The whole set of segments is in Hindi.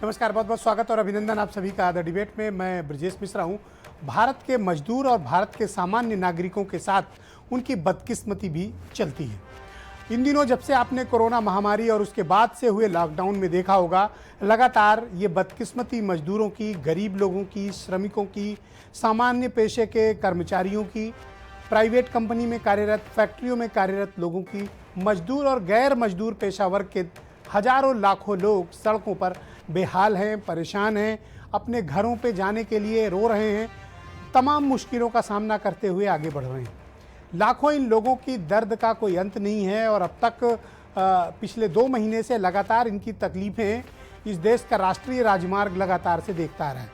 नमस्कार, बहुत बहुत स्वागत और अभिनंदन आप सभी का द डिबेट में। मैं ब्रजेश मिश्रा हूं। भारत के मजदूर और भारत के सामान्य नागरिकों के साथ उनकी बदकिस्मती भी चलती है। इन दिनों जब से आपने कोरोना महामारी और उसके बाद से हुए लॉकडाउन में देखा होगा, लगातार ये बदकिस्मती मजदूरों की, गरीब लोगों की, श्रमिकों की, सामान्य पेशे के कर्मचारियों की, प्राइवेट कंपनी में कार्यरत, फैक्ट्रियों में कार्यरत लोगों की, मजदूर और गैर मजदूर पेशा वर्ग के हजारों लाखों लोग सड़कों पर बेहाल हैं, परेशान हैं, अपने घरों पे जाने के लिए रो रहे हैं, तमाम मुश्किलों का सामना करते हुए आगे बढ़ रहे हैं। लाखों इन लोगों की दर्द का कोई अंत नहीं है और अब तक पिछले 2 महीने से लगातार इनकी तकलीफ़ें इस देश का राष्ट्रीय राजमार्ग लगातार से देखता आ रहा है।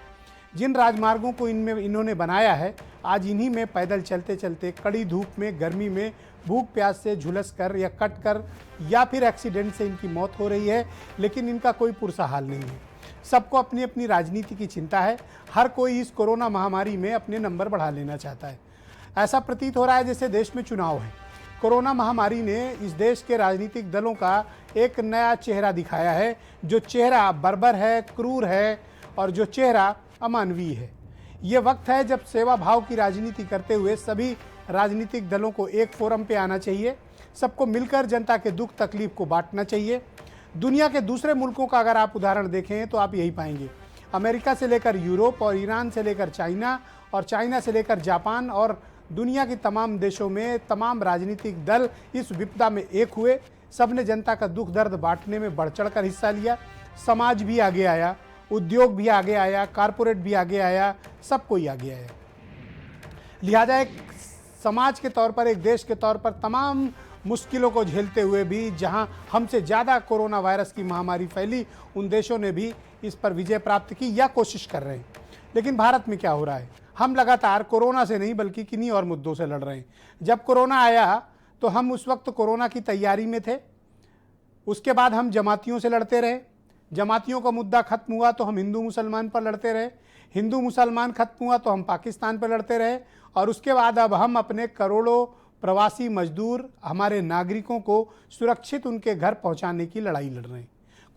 जिन राजमार्गों को इन्होंने बनाया है, आज इन्हीं में पैदल चलते चलते कड़ी धूप में, गर्मी में, भूख प्यास से झुलस कर या कट कर या फिर एक्सीडेंट से इनकी मौत हो रही है, लेकिन इनका कोई पुरसा हाल नहीं है। सबको अपनी अपनी राजनीति की चिंता है। हर कोई इस कोरोना महामारी में अपने नंबर बढ़ा लेना चाहता है। ऐसा प्रतीत हो रहा है जैसे देश में चुनाव है। कोरोना महामारी ने इस देश के राजनीतिक दलों का एक नया चेहरा दिखाया है, जो चेहरा बर्बर है, क्रूर है और जो चेहरा अमानवीय है। ये वक्त है जब सेवा भाव की राजनीति करते हुए सभी राजनीतिक दलों को एक फोरम पे आना चाहिए। सबको मिलकर जनता के दुख तकलीफ को बांटना चाहिए। दुनिया के दूसरे मुल्कों का अगर आप उदाहरण देखें तो आप यही पाएंगे। अमेरिका से लेकर यूरोप और ईरान से लेकर चाइना और चाइना से लेकर जापान और दुनिया के तमाम देशों में तमाम राजनीतिक दल इस विपदा में एक हुए। सबने जनता का दुख दर्द बांटने में बढ़ चढ़ कर हिस्सा लिया। समाज भी आगे आया, उद्योग भी आगे आया, कारपोरेट भी आगे आया, सब कोई आगे आया। लिहाजा एक समाज के तौर पर, एक देश के तौर पर तमाम मुश्किलों को झेलते हुए भी जहां हमसे ज़्यादा कोरोना वायरस की महामारी फैली, उन देशों ने भी इस पर विजय प्राप्त की या कोशिश कर रहे हैं। लेकिन भारत में क्या हो रहा है? हम लगातार कोरोना से नहीं बल्कि किन्हीं और मुद्दों से लड़ रहे हैं। जब कोरोना आया तो हम उस वक्त कोरोना की तैयारी में थे। उसके बाद हम जमातियों से लड़ते रहे। जमातियों का मुद्दा खत्म हुआ तो हम हिंदू मुसलमान पर लड़ते रहे। हिंदू मुसलमान खत्म हुआ तो हम पाकिस्तान पर लड़ते रहे। और उसके बाद अब हम अपने करोड़ों प्रवासी मजदूर, हमारे नागरिकों को सुरक्षित उनके घर पहुंचाने की लड़ाई लड़ रहे हैं।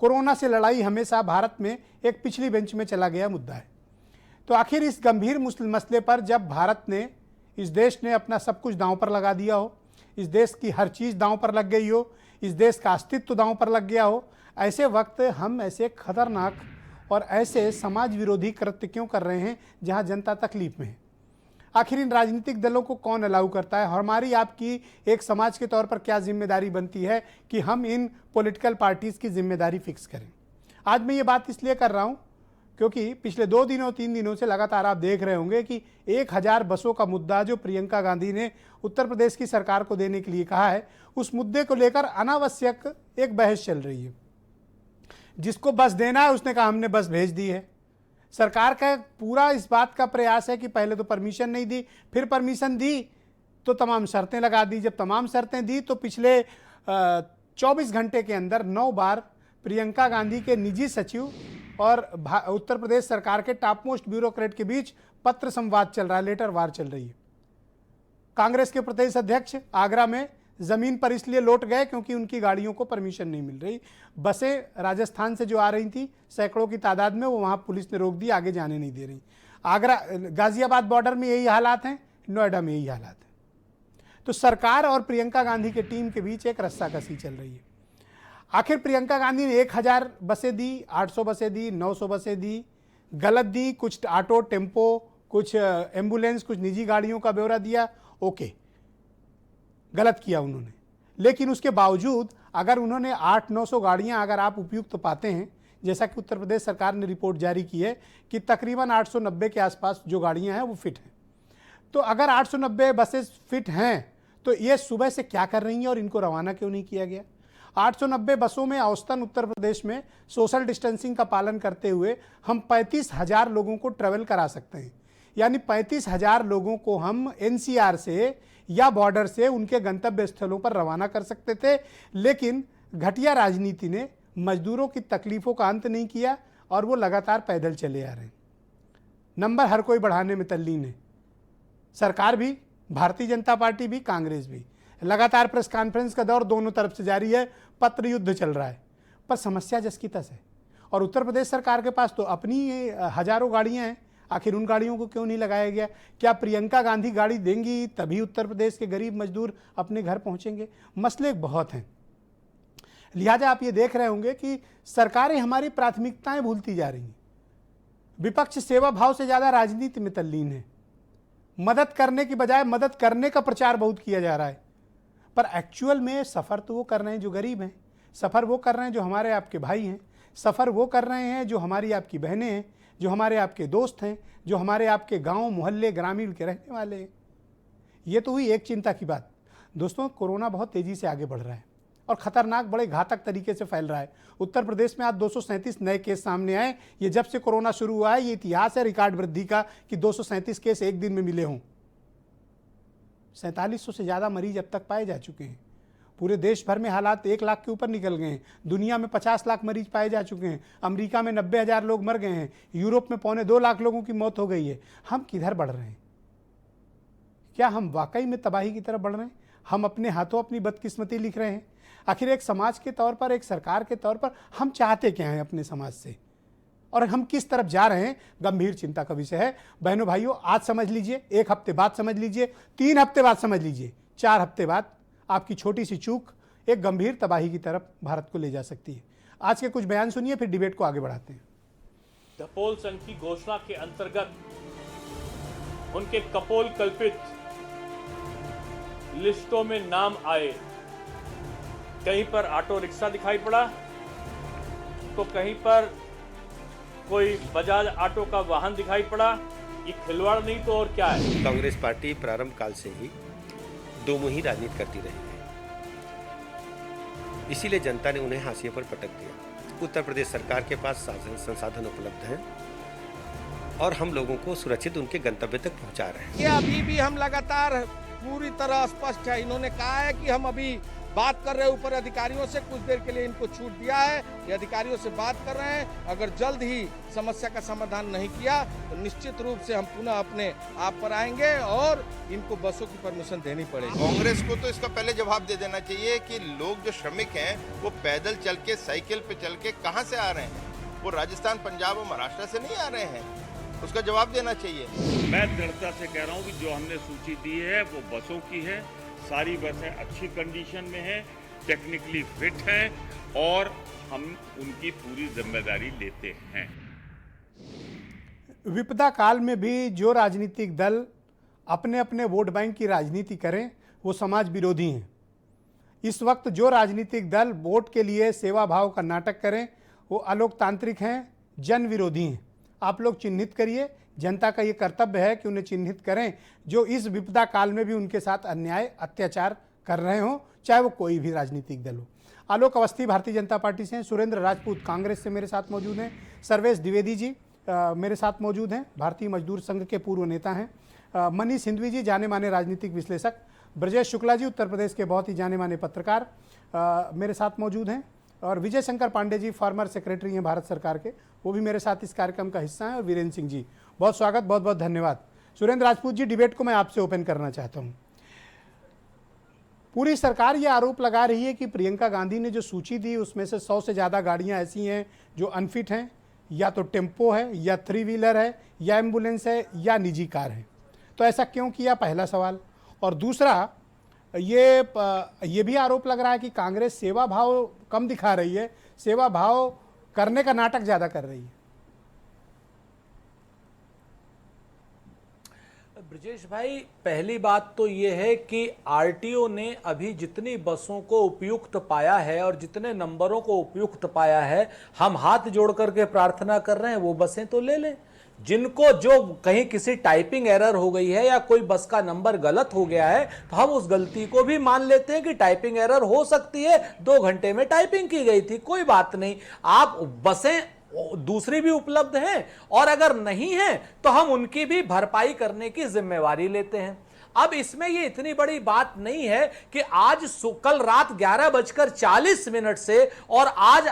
कोरोना से लड़ाई हमेशा भारत में एक पिछली बेंच में चला गया मुद्दा है। तो आखिर इस गंभीर मसले पर जब भारत ने, इस देश ने अपना सब कुछ दांव पर लगा दिया हो, इस देश की हर चीज़ दांव पर लग गई हो, इस देश का अस्तित्व दांव पर लग गया हो, ऐसे वक्त हम ऐसे खतरनाक और ऐसे समाज विरोधी कृत्य क्यों कर रहे हैं जहां जनता तकलीफ में है? आखिर इन राजनीतिक दलों को कौन अलाउ करता है? हमारी आपकी एक समाज के तौर पर क्या जिम्मेदारी बनती है कि हम इन पॉलिटिकल पार्टीज़ की जिम्मेदारी फिक्स करें? आज मैं ये बात इसलिए कर रहा हूँ क्योंकि पिछले 2 दिनों 3 दिनों से लगातार आप देख रहे होंगे कि 1000 बसों का मुद्दा जो प्रियंका गांधी ने उत्तर प्रदेश की सरकार को देने के लिए कहा है, उस मुद्दे को लेकर अनावश्यक एक बहस चल रही है। जिसको बस देना है उसने कहा हमने बस भेज दी है। सरकार का पूरा इस बात का प्रयास है कि पहले तो परमिशन नहीं दी, फिर परमिशन दी तो तमाम शर्तें लगा दी। जब तमाम शर्तें दी तो पिछले 24 घंटे के अंदर 9 बार प्रियंका गांधी के निजी सचिव और उत्तर प्रदेश सरकार के टॉप मोस्ट ब्यूरोक्रेट के बीच पत्र संवाद चल रहा है, लेटर वार चल रही है। कांग्रेस के प्रदेश अध्यक्ष आगरा में ज़मीन पर इसलिए लौट गए क्योंकि उनकी गाड़ियों को परमिशन नहीं मिल रही। बसें राजस्थान से जो आ रही थी सैकड़ों की तादाद में, वो वहाँ पुलिस ने रोक दी, आगे जाने नहीं दे रही। आगरा गाजियाबाद बॉर्डर में यही हालात हैं, नोएडा में यही हालात हैं। तो सरकार और प्रियंका गांधी के टीम के बीच एक रस्साकसी चल रही है। आखिर प्रियंका गांधी ने 1000 बसें दी, 800 बसें दी, 900 बसें दी, गलत दी, कुछ ऑटो, टेम्पो, कुछ एम्बुलेंस, कुछ निजी गाड़ियों का ब्यौरा दिया, ओके, गलत किया उन्होंने। लेकिन उसके बावजूद अगर उन्होंने 800-900 गाड़ियां अगर आप उपयुक्त पाते हैं, जैसा कि उत्तर प्रदेश सरकार ने रिपोर्ट जारी की है कि तकरीबन 890 के आसपास जो गाड़ियां हैं वो फिट हैं, तो अगर 890 बसेस फिट हैं तो ये सुबह से क्या कर रही हैं और इनको रवाना क्यों नहीं किया गया? 890 बसों में औसतन उत्तर प्रदेश में सोशल डिस्टेंसिंग का पालन करते हुए हम 35,000 लोगों को ट्रेवल करा सकते हैं। यानी 35,000 लोगों को हम एनसीआर से या बॉर्डर से उनके गंतव्य स्थलों पर रवाना कर सकते थे। लेकिन घटिया राजनीति ने मजदूरों की तकलीफ़ों का अंत नहीं किया और वो लगातार पैदल चले आ रहे हैं। नंबर हर कोई बढ़ाने में तल्लीन है, सरकार भी, भारतीय जनता पार्टी भी, कांग्रेस भी। लगातार प्रेस कॉन्फ्रेंस का दौर दोनों तरफ से जारी है, पत्र युद्ध चल रहा है, पर समस्या जस की तस है। और उत्तर प्रदेश सरकार के पास तो अपनी हजारों गाड़ियां हैं, आखिर उन गाड़ियों को क्यों नहीं लगाया गया? क्या प्रियंका गांधी गाड़ी देंगी तभी उत्तर प्रदेश के गरीब मजदूर अपने घर पहुंचेंगे? मसले बहुत हैं। लिहाजा आप ये देख रहे होंगे कि सरकारें हमारी प्राथमिकताएं भूलती जा रही हैं। विपक्ष सेवा भाव से ज़्यादा राजनीति में तल्लीन है। मदद करने की बजाय मदद करने का प्रचार बहुत किया जा रहा है, पर एक्चुअल में सफ़र तो वो कर रहे हैं जो गरीब हैं, सफ़र वो कर रहे हैं जो हमारे आपके भाई हैं, सफ़र वो कर रहे हैं जो हमारी आपकी बहनें हैं, जो हमारे आपके दोस्त हैं, जो हमारे आपके गांव मोहल्ले ग्रामीण के रहने वाले हैं। ये तो हुई एक चिंता की बात। दोस्तों, कोरोना बहुत तेज़ी से आगे बढ़ रहा है और ख़तरनाक, बड़े घातक तरीके से फैल रहा है। उत्तर प्रदेश में आज 237 नए केस सामने आए। ये जब से कोरोना शुरू हुआ है ये इतिहास है रिकॉर्ड वृद्धि का कि 237 केस एक दिन में मिले हों। 4700 से ज़्यादा मरीज अब तक पाए जा चुके हैं। पूरे देश भर में हालात 1 लाख के ऊपर निकल गए हैं। दुनिया में 50 लाख मरीज पाए जा चुके हैं। अमेरिका में 90,000 लोग मर गए हैं। यूरोप में 1.25 लाख लोगों की मौत हो गई है। हम किधर बढ़ रहे हैं? क्या हम वाकई में तबाही की तरफ बढ़ रहे हैं? हम अपने हाथों अपनी बदकिस्मती लिख रहे हैं? आखिर एक समाज के तौर पर, एक सरकार के तौर पर हम चाहते क्या हैं अपने समाज से और हम किस तरफ जा रहे हैं? गंभीर चिंता का विषय है। बहनों भाइयों, आज समझ लीजिए, 1 हफ्ते बाद समझ लीजिए, 3 हफ्ते बाद समझ लीजिए, 4 हफ्ते बाद आपकी छोटी सी चूक एक गंभीर तबाही की तरफ भारत को ले जा सकती है। आज के कुछ बयान सुनिए, फिर डिबेट को आगे बढ़ाते हैं। धपोल संघ की घोषणा के अंतर्गत उनके कपोल कल्पित लिस्टों में नाम आए। कहीं पर ऑटो रिक्शा दिखाई पड़ा तो कहीं पर कोई बजाज ऑटो का वाहन दिखाई पड़ा। ये खिलवाड़ नहीं तो और क्या है? कांग्रेस पार्टी प्रारंभ काल से ही दोमुही राजनीति करती रही है, इसीलिए जनता ने उन्हें हाशिए पर पटक दिया। उत्तर प्रदेश सरकार के पास संसाधन उपलब्ध हैं और हम लोगों को सुरक्षित उनके गंतव्य तक पहुंचा रहे हैं। ये अभी भी हम लगातार पूरी तरह स्पष्ट है। इन्होंने कहा है कि हम अभी बात कर रहे हैं ऊपर अधिकारियों से, कुछ देर के लिए इनको छूट दिया है, ये अधिकारियों से बात कर रहे हैं। अगर जल्द ही समस्या का समाधान नहीं किया तो निश्चित रूप से हम पुनः अपने आप पर आएंगे और इनको बसों की परमिशन देनी पड़ेगी। कांग्रेस को तो इसका पहले जवाब दे देना चाहिए कि लोग जो श्रमिक हैं वो पैदल चल के, साइकिल पे चल के कहाँ से आ रहे हैं? वो राजस्थान, पंजाब और महाराष्ट्र से नहीं आ रहे हैं। उसका जवाब देना चाहिए। मैं दृढ़ता से कह रहा हूँ कि जो हमने सूची दी है वो बसों की है। सारी बसें अच्छी कंडीशन में हैं, टेक्निकली फिट हैं और हम उनकी पूरी जिम्मेदारी लेते हैं। विपदा काल में भी जो राजनीतिक दल अपने अपने वोट बैंक की राजनीति करें वो समाज विरोधी हैं। इस वक्त जो राजनीतिक दल वोट के लिए सेवा भाव का नाटक करें वो अलोकतांत्रिक हैं, जन विरोधी हैं। आप लोग चिन्हित करिए, जनता का ये कर्तव्य है कि उन्हें चिन्हित करें जो इस विपदा काल में भी उनके साथ अन्याय अत्याचार कर रहे हों, चाहे वो कोई भी राजनीतिक दल हो। आलोक अवस्थी भारतीय जनता पार्टी से हैं, सुरेंद्र राजपूत कांग्रेस से मेरे साथ मौजूद हैं, सर्वेश द्विवेदी जी मेरे साथ मौजूद हैं, भारतीय मजदूर संघ के पूर्व नेता हैं, मनीष हिंदवी जी जाने माने राजनीतिक विश्लेषक, ब्रजेश शुक्ला जी उत्तर प्रदेश के बहुत ही जाने माने पत्रकार मेरे साथ मौजूद हैं, और विजय शंकर पांडे जी फॉर्मर सेक्रेटरी हैं भारत सरकार के, वो भी मेरे साथ इस कार्यक्रम का हिस्सा हैं, और वीरेंद्र सिंह जी बहुत स्वागत, बहुत बहुत धन्यवाद। सुरेंद्र राजपूत जी, डिबेट को मैं आपसे ओपन करना चाहता हूं। पूरी सरकार ये आरोप लगा रही है कि प्रियंका गांधी ने जो सूची दी उसमें से 100 से ज़्यादा गाड़ियां ऐसी हैं जो अनफिट हैं, या तो टेम्पो है, या 3 व्हीलर है, या एम्बुलेंस है, या निजी कार है। तो ऐसा क्यों किया, पहला सवाल। और दूसरा, ये भी आरोप लग रहा है कि कांग्रेस सेवा भाव कम दिखा रही है, सेवा भाव करने का नाटक ज़्यादा कर रही है। ब्रजेश भाई, पहली बात तो ये है कि आरटीओ ने अभी जितनी बसों को उपयुक्त पाया है और जितने नंबरों को उपयुक्त पाया है, हम हाथ जोड़ करके प्रार्थना कर रहे हैं वो बसें तो ले लें। जिनको जो कहीं किसी टाइपिंग एरर हो गई है या कोई बस का नंबर गलत हो गया है तो हम उस गलती को भी मान लेते हैं कि टाइपिंग एरर हो सकती है, 2 घंटे में टाइपिंग की गई थी, कोई बात नहीं। आप बसें दूसरी भी उपलब्ध हैं और अगर नहीं है तो हम उनकी भी भरपाई करने की जिम्मेवारी लेते हैं। अब इसमें ये इतनी बड़ी बात नहीं है कि आज कल रात 11:40 से और आज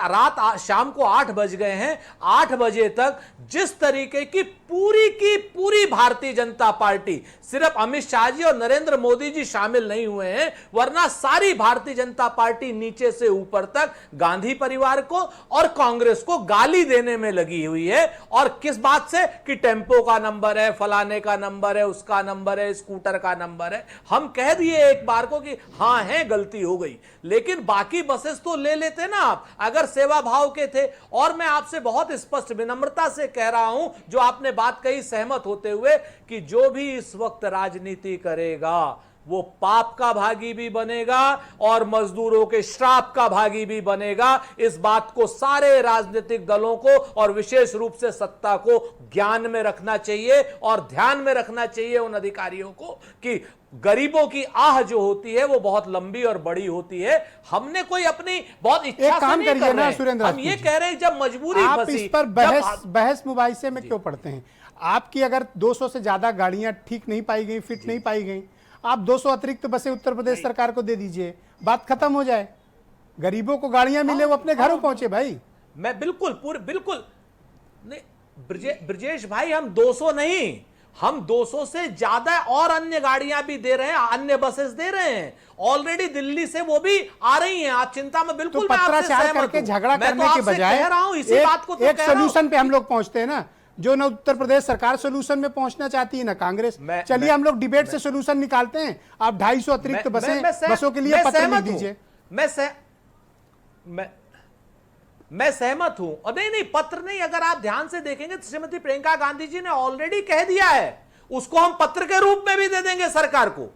शाम को 8 बज गए हैं, 8 बजे तक जिस तरीके की पूरी भारतीय जनता पार्टी, सिर्फ अमित शाह जी और नरेंद्र मोदी जी शामिल नहीं हुए हैं, वरना सारी भारतीय जनता पार्टी नीचे से ऊपर तक गांधी परिवार को और कांग्रेस को गाली देने में लगी हुई है। और किस बात से कि टेम्पो का नंबर है, फलाने का नंबर है, उसका नंबर है, स्कूटर का नंबर है। हम कह दिए एक बार को कि हां है, गलती हो गई, लेकिन बाकी बसेस तो ले लेते ना आप, अगर सेवा भाव के थे। और मैं आपसे बहुत स्पष्ट विनम्रता से कह रहा हूं, जो आपने बात कही सहमत होते हुए, कि जो भी इस वक्त राजनीति करेगा वो पाप का भागी भी बनेगा और मजदूरों के श्राप का भागी भी बनेगा। इस बात को सारे राजनीतिक दलों को और विशेष रूप से सत्ता को ज्ञान में रखना चाहिए और ध्यान में रखना चाहिए उन अधिकारियों को कि गरीबों की आह जो होती है वो बहुत लंबी और बड़ी होती है। हमने कोई अपनी बहुत इच्छा से नहीं कर रहे हैं, हम ये कह रहे हैं जब मजबूरी आप फंसी, इस पर बहस मुबाहिसे में क्यों पढ़ते हैं? आपकी अगर 200 से ज्यादा गाड़ियां ठीक नहीं पाई गई, फिट नहीं पाई गई, आप 200 अतिरिक्त बसें उत्तर प्रदेश सरकार को दे दीजिए, बात खत्म हो जाए। गरीबों को गाड़ियां मिले, वो अपने घरों पहुंचे भाई। मैं बिल्कुल नहीं ब्रजेश भाई, हम 200 नहीं, हम 200 से ज्यादा और अन्य गाड़ियां भी दे रहे हैं, अन्य बसेस दे रहे हैं ऑलरेडी, दिल्ली से वो भी आ रही हैं। आप चिंता में बिल्कुल, तो पत्राचार करके झगड़ा करने के बजाय एक सोल्यूशन पे हम लोग पहुंचते हैं ना, जो ना उत्तर प्रदेश सरकार सोल्यूशन में पहुंचना चाहती है ना कांग्रेस। चलिए हम लोग डिबेट से सोल्यूशन निकालते हैं। आप 250 अतिरिक्त बसों के लिए पत्र लिख दीजिए। मैं सहमत हूं। और नहीं, पत्र नहीं, अगर आप ध्यान से देखेंगे तो श्रीमती प्रियंका गांधी जी ने ऑलरेडी कह दिया है, उसको हम पत्र के रूप में भी दे देंगे सरकार को,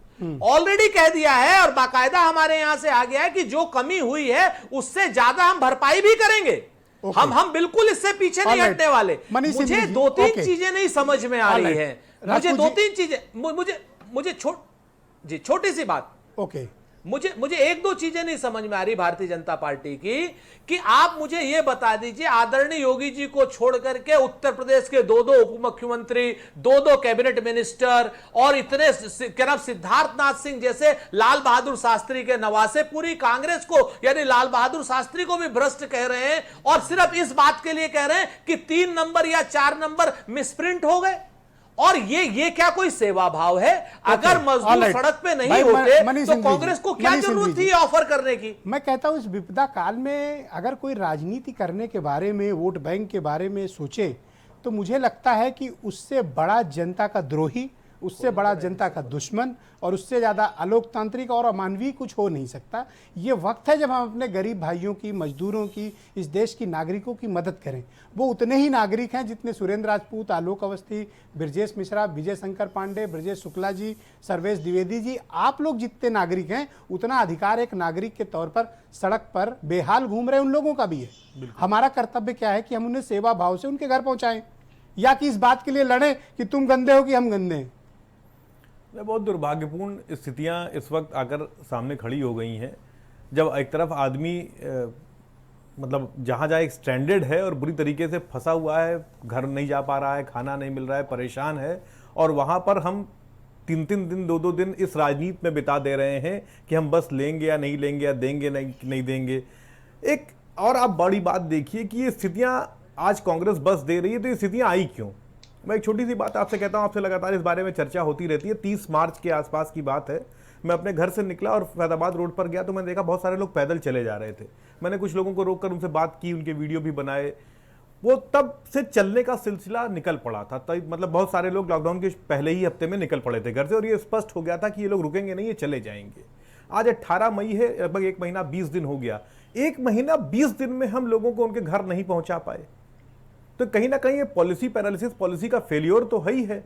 ऑलरेडी कह दिया है। और बाकायदा हमारे यहां से आ गया है कि जो कमी हुई है उससे ज्यादा हम भरपाई भी करेंगे। हम बिल्कुल इससे पीछे नहीं हटने वाले। मुझे 2-3 चीजें नहीं समझ में आ रही है, मुझे 2-3 चीजें, मुझे छोटी सी बात, मुझे 1-2 चीजें नहीं समझ में आ रही भारतीय जनता पार्टी की, कि आप मुझे यह बता दीजिए, आदरणीय योगी जी को छोड़ करके उत्तर प्रदेश के 2-2 उप मुख्यमंत्री, 2-2 कैबिनेट मिनिस्टर और इतने क्या नाम सिद्धार्थनाथ सिंह जैसे लाल बहादुर शास्त्री के नवासे पूरी कांग्रेस को, यानी लाल बहादुर शास्त्री को भी भ्रष्ट कह रहे हैं, और सिर्फ इस बात के लिए कह रहे हैं कि 3 नंबर या 4 नंबर मिसप्रिंट हो गए। और ये क्या कोई सेवा भाव है? अगर मजदूर सड़क पे नहीं होते तो कांग्रेस को क्या जरूरत थी ऑफर करने की? मैं कहता हूं इस विपदा काल में अगर कोई राजनीति करने के बारे में, वोट बैंक के बारे में सोचे, तो मुझे लगता है कि उससे बड़ा जनता का द्रोही, उससे बड़ा जनता का दुश्मन और उससे ज़्यादा अलोकतांत्रिक और अमानवीय कुछ हो नहीं सकता। ये वक्त है जब हम अपने गरीब भाइयों की, मजदूरों की, इस देश की नागरिकों की मदद करें। वो उतने ही नागरिक हैं जितने सुरेंद्र राजपूत, आलोक अवस्थी, ब्रजेश मिश्रा, विजय शंकर पांडे, ब्रजेश शुक्ला जी, सर्वेश द्विवेदी जी, आप लोग जितने नागरिक हैं उतना अधिकार एक नागरिक के तौर पर सड़क पर बेहाल घूम रहे उन लोगों का भी है। हमारा कर्तव्य क्या है कि हम उन्हें सेवा भाव से उनके घर पहुँचाएं, या कि इस बात के लिए लड़ें कि तुम गंदे हो कि हम गंदे हैं। बहुत दुर्भाग्यपूर्ण स्थितियां इस वक्त आकर सामने खड़ी हो गई हैं, जब एक तरफ आदमी मतलब जहाँ जहाँ एक स्ट्रैंडेड है और बुरी तरीके से फंसा हुआ है, घर नहीं जा पा रहा है, खाना नहीं मिल रहा है, परेशान है, और वहाँ पर हम 3-3 दिन 2-2 दिन इस राजनीति में बिता दे रहे हैं कि हम बस लेंगे या नहीं लेंगे, या देंगे नहीं देंगे। एक और आप बड़ी बात देखिए कि ये स्थितियाँ आज कांग्रेस बस दे रही है, तो ये स्थितियाँ आई क्यों? मैं एक छोटी सी बात आपसे कहता हूँ, आपसे लगातार इस बारे में चर्चा होती रहती है। 30 मार्च के आसपास की बात है, मैं अपने घर से निकला और फैजाबाद रोड पर गया तो मैंने देखा बहुत सारे लोग पैदल चले जा रहे थे। मैंने कुछ लोगों को रोककर उनसे बात की, उनके वीडियो भी बनाए। वो तब से चलने का सिलसिला निकल पड़ा था, तब मतलब बहुत सारे लोग लॉकडाउन के पहले ही हफ्ते में निकल पड़े थे घर से, और ये स्पष्ट हो गया था कि ये लोग रुकेंगे नहीं, ये चले जाएंगे। आज 18 मई है, लगभग 1 महीना 20 दिन हो गया। 1 महीना 20 दिन में हम लोगों को उनके घर नहीं पहुंचा पाए, तो कहीं ना कहीं ये पॉलिसी पैरालिसिस, पॉलिसी का फेलियर तो है ही है।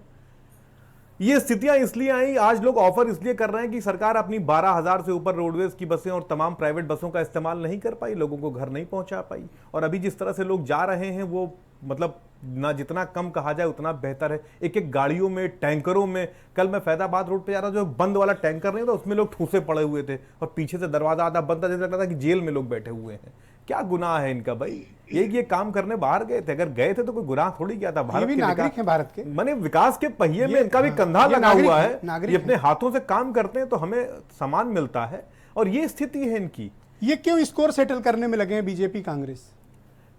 ये स्थितियां इसलिए आई, आज लोग ऑफर इसलिए कर रहे हैं कि सरकार अपनी 12,000 से ऊपर रोडवेज की बसें और तमाम प्राइवेट बसों का इस्तेमाल नहीं कर पाई, लोगों को घर नहीं पहुंचा पाई। और अभी जिस तरह से लोग जा रहे हैं वो मतलब ना जितना कम कहा जाए उतना बेहतर है। एक गाड़ियों में, टैंकरों में, कल मैं फैजाबाद रोड पे जा रहा था, जो बंद वाला टैंकर नहीं था उसमें लोग ठूसे पड़े हुए थे और पीछे से दरवाजा आधा बंद था, जैसे लग रहा था कि जेल में लोग बैठे हुए हैं। क्या गुनाह है इनका भाई? ये काम करने बाहर गए थे, अगर गए थे तो कोई गुनाह थोड़ी किया था। भारत भी के नागरिक हैं भारत के, माने विकास के पहिए में इनका भी कंधा ये लगा हुआ है, नागरिक ये अपने हाथों से काम करते हैं तो हमें सम्मान मिलता है, और ये स्थिति है इनकी। ये क्यों स्कोर सेटल करने में लगे हैं बीजेपी कांग्रेस?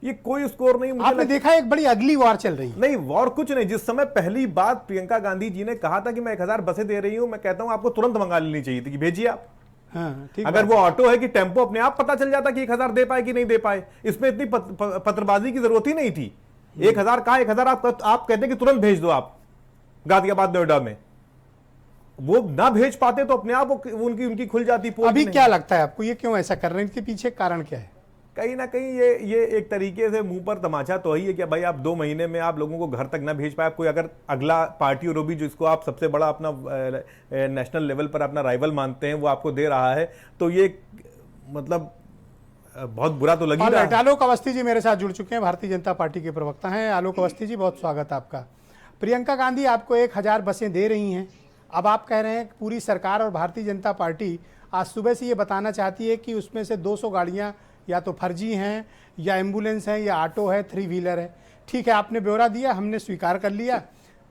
ये कोई स्कोर नहीं, मुझे आपने देखा एक बड़ी अगली वॉर चल रही है। नहीं, वॉर कुछ नहीं। जिस समय पहली बात प्रियंका गांधी जी ने कहा था कि मैं 1000 बसें दे रही हूं, मैं कहता हूं आपको तुरंत मंगा लेनी चाहिए थी कि भेजिए आप। हाँ, ठीक अगर वो ऑटो है कि टेम्पो, अपने आप पता चल जाता कि 1000 दे पाए कि नहीं दे पाए। इसमें इतनी पत्रबाजी की जरूरत ही नहीं थी। 1000 कहा, 1000 आप कहते कि तुरंत भेज दो आप गाजियाबाद नोएडा में, वो ना भेज पाते तो अपने आप उनकी खुल जाती। अभी क्या लगता है आपको, ये क्यों ऐसा कर रहे हैं? इनके पीछे कारण क्या है? कहीं ना कहीं ये एक तरीके से मुंह पर तमाचा तो ही है कि भाई आप 2 महीने में आप लोगों को घर तक ना भेज पाए। कोई अगर अगला पार्टी और भी जिसको आप सबसे बड़ा अपना नेशनल लेवल पर अपना राइवल मानते हैं वो आपको दे रहा है, तो ये मतलब बहुत बुरा तो लगी रहा है। आलोक अवस्थी जी मेरे साथ जुड़ चुके हैं, भारतीय जनता पार्टी के प्रवक्ता हैं। आलोक अवस्थी जी, बहुत स्वागत आपका। प्रियंका गांधी आपको 1000 बसें दे रही हैं, अब आप कह रहे हैं कि पूरी सरकार और भारतीय जनता पार्टी आज सुबह से ये बताना चाहती है कि उसमें से 200 गाड़ियाँ या तो फर्जी हैं, या एम्बुलेंस हैं, या ऑटो है, 3 व्हीलर है। ठीक है, आपने ब्यौरा दिया, हमने स्वीकार कर लिया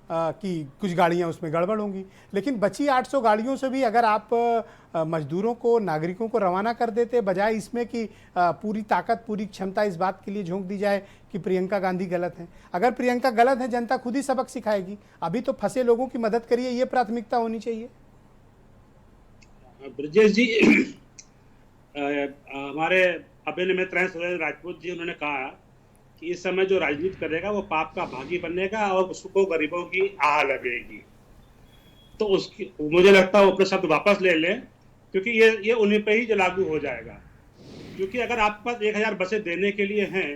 कि कुछ गाड़ियां उसमें गड़बड़ होंगी, लेकिन बची 800 गाड़ियों से भी अगर आप मजदूरों को, नागरिकों को रवाना कर देते, बजाय इसमें कि पूरी ताकत, पूरी क्षमता इस बात के लिए झोंक दी जाए कि प्रियंका गांधी गलत हैं। अगर प्रियंका गलत है, जनता खुद ही सबक सिखाएगी। अभी तो फंसे लोगों की मदद करिए, ये प्राथमिकता होनी चाहिए। ब्रजेश जी, हमारे अभिन्न मित्र हैं सुरेंद्र राजपूत जी, उन्होंने कहा कि इस समय जो राजनीति करेगा वो पाप का भागी बनेगा और उसको गरीबों की आह लगेगी। तो उसकी मुझे लगता है वो अपने शब्द वापस ले लें, क्योंकि ये उन्हीं पे ही लागू हो जाएगा। क्योंकि अगर आपके पास 1000 बसें देने के लिए हैं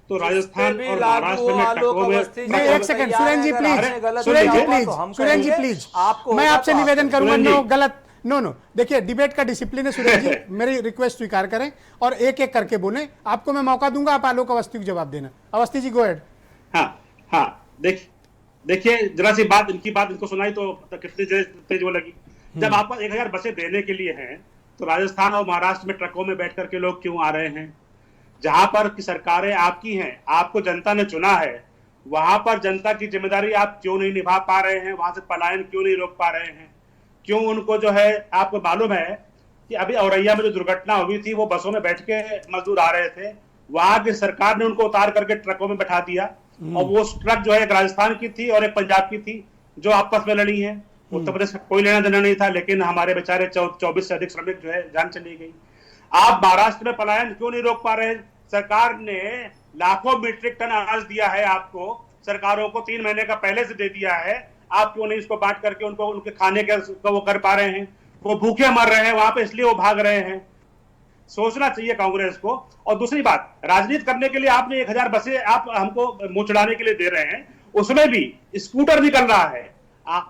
तो राजस्थान और महाराष्ट्र में ट्रकों में। एक second, Surendra ji please, Surendra ji please, मैं आपसे निवेदन करूंगा, नो, देखिए डिबेट का डिसिप्लिन है। सुरेश जी, मेरी रिक्वेस्ट स्वीकार करें और एक एक करके बोलें। आपको मैं मौका दूंगा, आप आलोक अवस्थी को जवाब देना। Awasthi ji, go ahead. हाँ, देखिए जरा सी बात, इनकी बात इनको सुनाई तो कितनी तेज वो लगी। जब आप 1000 बसें देने के लिए हैं तो राजस्थान और महाराष्ट्र में ट्रकों में बैठ करके लोग क्यों आ रहे हैं? जहां पर की सरकारें आपकी हैं, आपको जनता ने चुना है, वहां पर जनता की जिम्मेदारी आप क्यों नहीं निभा पा रहे हैं? वहां से पलायन क्यों नहीं रोक पा रहे हैं? क्यों उनको जो है, आपको मालूम है कि अभी औरैया में जो दुर्घटना हुई थी, वो बसों में बैठ के मजदूर आ रहे थे, वहां की सरकार ने उनको उतार करके ट्रकों में बैठा दिया, और वो ट्रक जो है एक राजस्थान की थी और एक पंजाब की थी, जो आपस में लड़ी है। उत्तर प्रदेश का कोई लेना देना नहीं था, लेकिन हमारे बेचारे 24 से अधिक श्रमिक जो है जान चली गई। आप महाराष्ट्र में पलायन क्यों नहीं रोक पा रहे? सरकार ने लाखों मीट्रिक टन अनाज दिया है आपको, सरकारों को 3 महीने का पहले से दे दिया है। आप क्यों नहीं इसको बांट करके उनको उनके खाने के वो कर पा रहे हैं? वो भूखे मर रहे हैं वहां पे, इसलिए वो भाग रहे हैं। सोचना चाहिए कांग्रेस को। और दूसरी बात, राजनीति करने के लिए आपने 1000 बसें आप हमको मुंह चढ़ाने के लिए दे रहे हैं, उसमें भी स्कूटर निकल रहा है।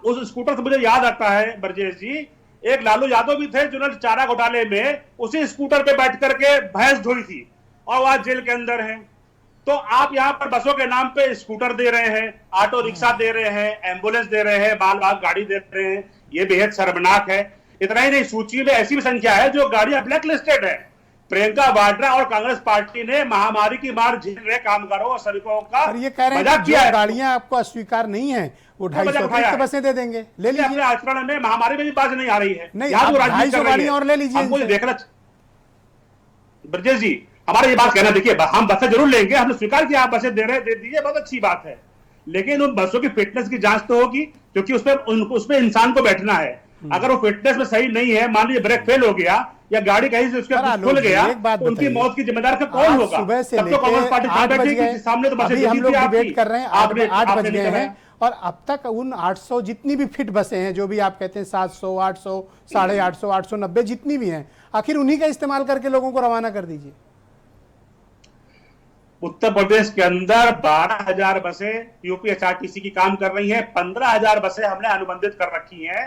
उस स्कूटर से मुझे याद आता है ब्रजेश जी, एक लालू यादव भी थे जिन्होंने चारा घोटाले में उसी स्कूटर पे बैठ करके भैंस धोई थी और आज जेल के अंदर है। तो आप यहाँ पर बसों के नाम पे स्कूटर दे रहे हैं, ऑटो रिक्शा दे रहे हैं, एम्बुलेंस दे रहे हैं, बाल बाल गाड़ी दे रहे हैं। ये बेहद शर्मनाक है। इतना ही नहीं, सूची में ऐसी भी संख्या है जो गाड़ियां ब्लैक लिस्टेड है। प्रियंका वाड्रा और कांग्रेस पार्टी ने महामारी की मार झेल रहे कामगारों और श्रमिकों का ये कह रहे हैं कि जो गाड़ियां आपको अस्वीकार नहीं है वो 250 बसें दे देंगे, ले लीजिए। अपने आचरण में महामारी में भी बात नहीं आ रही है। नहीं, 250 गाड़ियां और ले लीजिए। मुझे देखना ब्रजेश जी, हमारा ये बात कहना, देखिए हम बसें जरूर लेंगे, हमने स्वीकार किया, आप बसें दे दीजिए, बहुत अच्छी बात है, लेकिन उन बसों की फिटनेस की जांच तो होगी, क्योंकि उसमें इंसान को बैठना है। अगर वो फिटनेस में सही नहीं है, मान लीजिए ब्रेक फेल हो गया या गाड़ी कहीं से उसके खुल गया, तो उनकी मौत की जिम्मेदार का कौन होगा? सुबह से लेकर 8 बज गए, अभी हम लोग डिबेट कर रहे हैं, 8 बज गए हैं और अब तक उन 800 जितनी भी फिट बसें हैं, जो भी आप कहते हैं 700, 800, 850, 890 जितनी भी हैं, आखिर उन्हीं का इस्तेमाल करके लोगों को रवाना कर दीजिए। उत्तर प्रदेश के अंदर 12,000 बसें यूपीएसआरटीसी की काम कर रही हैं, 15,000 बसें हमने अनुबंधित कर रखी हैं,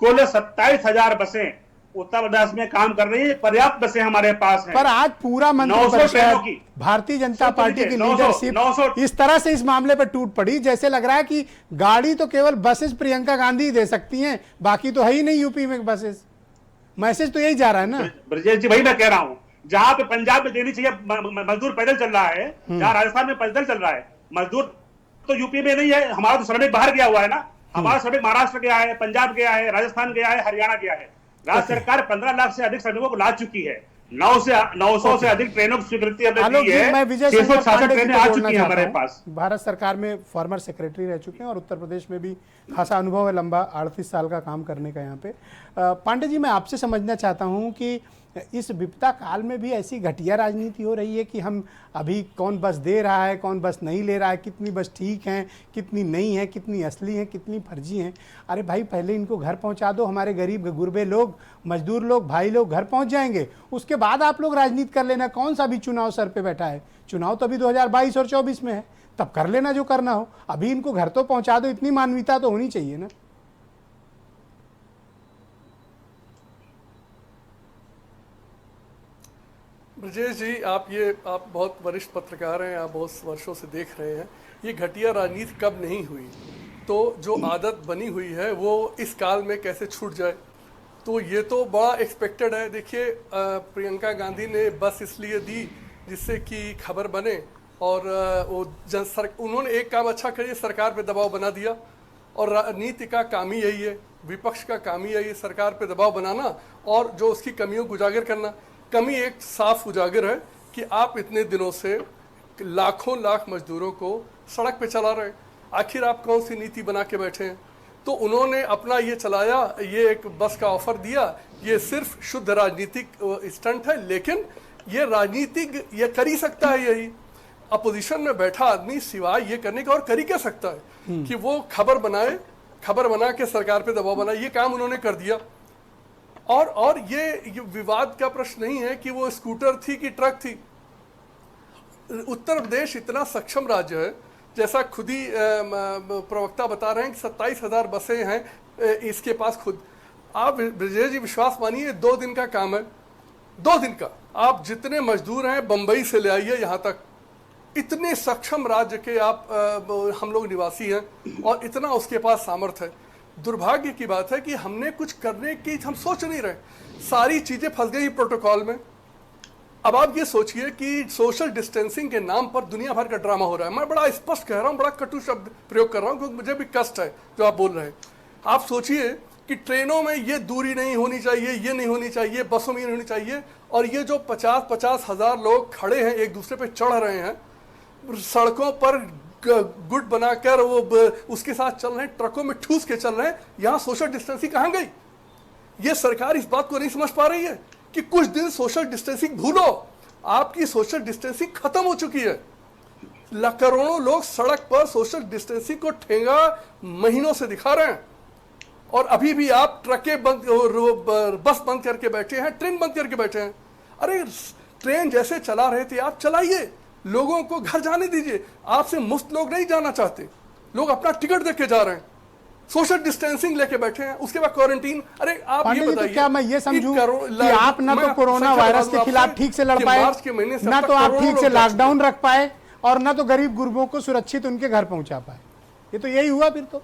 कुल 27,000 बसें उत्तर प्रदेश में काम कर रही है। पर्याप्त बसें हमारे पास हैं। पर आज पूरा मंत्रिपरिषद, भारतीय जनता पार्टी की लीडरशिप इस तरह से इस मामले पर टूट पड़ी, जैसे लग रहा है कि गाड़ी तो केवल बसेस प्रियंका गांधी दे सकती हैं, बाकी तो है ही नहीं यूपी में बसेस। मैसेज तो यही जा रहा है ना ब्रजेश जी, वही मैं कह रहा हूं, जहां पे पंजाब में देनी चाहिए मजदूर पैदल चल रहा है, जहां राजस्थान में पैदल चल रहा है मजदूर, तो यूपी में नहीं है। हमारा तो श्रमिक बाहर गया हुआ है ना, हमारा श्रमिक महाराष्ट्र गया है, पंजाब गया है, राजस्थान गया है, हरियाणा गया है। राज्य सरकार 15 लाख से अधिक श्रमिकों को ला चुकी है। 900 से अधिक ट्रेनों की स्वीकृति हमने दी है। मैं विजय 666 ट्रेनें आ चुकी हैं हमारे पास। भारत सरकार में फॉर्मर सेक्रेटरी रह चुके हैं और उत्तर प्रदेश में भी खासा अनुभव है, लंबा 38 साल का काम करने का यहाँ पे। पांडे जी, मैं आपसे समझना चाहता हूँ कि इस विपदा काल में भी ऐसी घटिया राजनीति हो रही है कि हम अभी कौन बस दे रहा है, कौन बस नहीं ले रहा है, कितनी बस ठीक हैं, कितनी नहीं है, कितनी असली हैं, कितनी फर्जी हैं। अरे भाई, पहले इनको घर पहुंचा दो, हमारे गरीब गुरबे लोग, मजदूर लोग, भाई लोग घर पहुंच जाएंगे, उसके बाद आप लोग राजनीति कर लेना। कौन सा भी चुनाव सर पे बैठा है? चुनाव तो अभी 2022 और 24 में है, तब कर लेना जो करना हो। अभी इनको घर तो पहुंचा दो, इतनी मानवीयता तो होनी चाहिए ना। ब्रजेश जी, आप बहुत वरिष्ठ पत्रकार हैं, आप बहुत वर्षों से देख रहे हैं ये घटिया राजनीति कब नहीं हुई। तो जो आदत बनी हुई है वो इस काल में कैसे छूट जाए, तो ये तो बड़ा एक्सपेक्टेड है। देखिए, प्रियंका गांधी ने बस इसलिए दी जिससे कि खबर बने, और उन्होंने एक काम अच्छा करिए, सरकार पे दबाव बना दिया। और राजनीति का काम ही यही है, विपक्ष का काम ही यही है, सरकार पे दबाव बनाना और जो उसकी कमियों को उजागर करना। कमी एक साफ उजागर है कि आप इतने दिनों से लाखों लाख मजदूरों को सड़क पे चला रहे हैं। आखिर आप कौन सी नीति बना के बैठे हैं? तो उन्होंने अपना ये चलाया, ये एक बस का ऑफर दिया, ये सिर्फ शुद्ध राजनीतिक स्टंट है। लेकिन ये राजनीतिक ये कर ही सकता है, यही अपोजिशन में बैठा आदमी सिवाय ये करने का और कर ही क्या सकता है कि वो खबर बनाए, खबर बना के सरकार पे दबाव बनाए। ये काम उन्होंने कर दिया। और ये विवाद का प्रश्न नहीं है कि वो स्कूटर थी कि ट्रक थी। उत्तर प्रदेश इतना सक्षम राज्य है, जैसा खुद ही प्रवक्ता बता रहे हैं कि 27,000 बसें हैं इसके पास खुद। आप ब्रजेश जी विश्वास मानिए, 2 दिन का काम है, 2 दिन का। आप जितने मजदूर हैं बंबई से ले आइए यहाँ तक। इतने सक्षम राज्य के आप हम लोग निवासी हैं और इतना उसके पास सामर्थ्य है। दुर्भाग्य की बात है कि हमने कुछ करने की हम सोच नहीं रहे, सारी चीजें फंस गई प्रोटोकॉल में। अब आप ये सोचिए कि सोशल डिस्टेंसिंग के नाम पर दुनिया भर का ड्रामा हो रहा है। मैं बड़ा स्पष्ट कह रहा हूँ, बड़ा कटु शब्द प्रयोग कर रहा हूँ क्योंकि मुझे भी कष्ट है जो आप बोल रहे हैं। आप सोचिए कि ट्रेनों में ये दूरी नहीं होनी चाहिए, ये नहीं होनी चाहिए, बसों में नहीं होनी चाहिए, और ये जो 50-50 हज़ार लोग खड़े हैं एक दूसरे पे चढ़ रहे हैं, सड़कों पर गुट बनाकर वो उसके साथ चल रहे हैं, ट्रकों में ठूस के चल रहे हैं। यहाँ सोशल डिस्टेंसिंग कहाँ गई? ये सरकार इस बात को नहीं समझ पा रही है कि कुछ दिन सोशल डिस्टेंसिंग भूलो, आपकी सोशल डिस्टेंसिंग खत्म हो चुकी है। करोड़ों लोग सड़क पर सोशल डिस्टेंसिंग को ठेंगा महीनों से दिखा रहे हैं, और अभी भी आप ट्रकें बंद, बस बंद करके बैठे हैं, ट्रेन बंद करके बैठे हैं। अरे ट्रेन जैसे चला रहे थे आप चलाइए, लोगों को घर जाने दीजिए। आपसे मुफ्त लोग नहीं जाना चाहते, लोग अपना टिकट देके जा रहे हैं, सोशल डिस्टेंसिंग लेके बैठे हैं, उसके बाद क्वारंटीन। अरे आप ये बताइए, तो क्या मैं ये समझूं कि आप ना तो कोरोना वायरस के खिलाफ ठीक से लड़ पाए, ना तो आप ठीक से लॉकडाउन रख पाए, और ना तो गरीब गुरबों को सुरक्षित उनके घर पहुंचा पाए? ये तो यही हुआ फिर तो।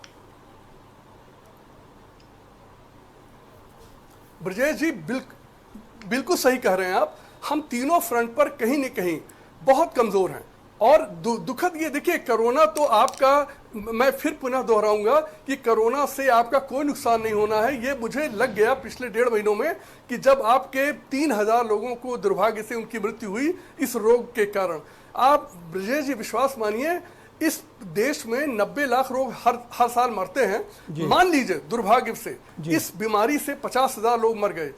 ब्रजेश जी बिल्कुल सही कह रहे हैं आप। हम तीनों फ्रंट पर कहीं न कहीं बहुत कमजोर हैं। और दुखद ये देखिए, कोरोना तो आपका, मैं फिर पुनः दोहराऊंगा कि कोरोना से आपका कोई नुकसान नहीं होना है। ये मुझे लग गया पिछले 1.5 महीनों में कि जब आपके 3,000 लोगों को दुर्भाग्य से उनकी मृत्यु हुई इस रोग के कारण। आप ब्रजेश जी विश्वास मानिए, इस देश में 90 लाख लोग हर साल मरते हैं। मान लीजिए दुर्भाग्य से इस बीमारी से 50,000 लोग मर गए,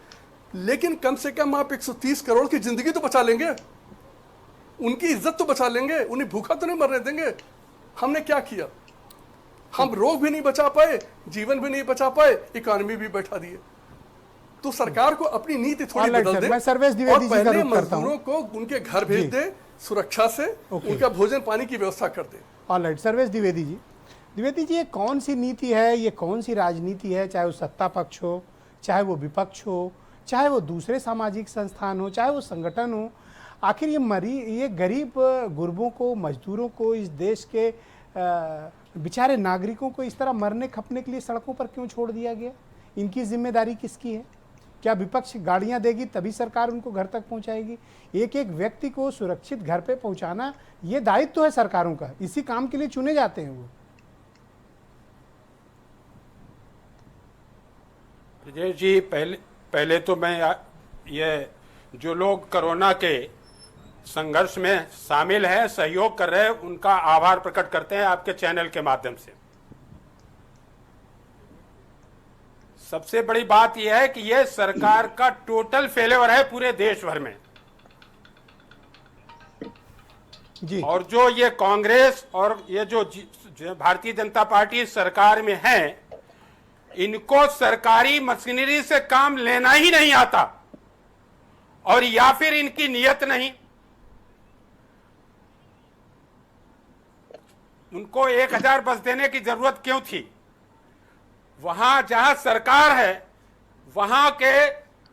लेकिन कम से कम आप 130 करोड़ की जिंदगी तो बचा लेंगे, उनकी इज्जत तो बचा लेंगे, उन्हें भूखा तो नहीं मरने देंगे। हमने क्या किया? हम रोग भी नहीं बचा पाए, जीवन भी नहीं बचा पाए, इकोनॉमी भी बैठा दिए। तो सरकार को अपनी नीति थोड़ी बदल दे, और पहले मजदूरों को उनके घर भेज दे, सुरक्षा से उनका भोजन पानी की व्यवस्था कर दे। ऑलराइट, सर्वेश द्विवेदी जी, ये कौन सी नीति है, ये कौन सी राजनीति है? चाहे वो सत्ता पक्ष हो, चाहे वो विपक्ष हो, चाहे वो दूसरे सामाजिक संस्थान हो, चाहे वो संगठन हो, आखिर ये गरीब गुरबों को, मजदूरों को, इस देश के बेचारे नागरिकों को इस तरह मरने खपने के लिए सड़कों पर क्यों छोड़ दिया गया? इनकी जिम्मेदारी किसकी है? क्या विपक्ष गाड़ियां देगी तभी सरकार उनको घर तक पहुंचाएगी? एक एक व्यक्ति को सुरक्षित घर पे पहुंचाना ये दायित्व है सरकारों का, इसी काम के लिए चुने जाते हैं वो। विजय जी, पहले तो मैं ये जो लोग कोरोना के संघर्ष में शामिल हैं, सहयोग कर रहे हैं, उनका आभार प्रकट करते हैं आपके चैनल के माध्यम से। सबसे बड़ी बात यह है कि यह सरकार का टोटल फेलियर है पूरे देश भर में जी। और जो ये कांग्रेस और ये जो भारतीय जनता पार्टी सरकार में है, इनको सरकारी मशीनरी से काम लेना ही नहीं आता, और या फिर इनकी नीयत नहीं। उनको 1000 बस देने की जरूरत क्यों थी? वहां जहां सरकार है वहां के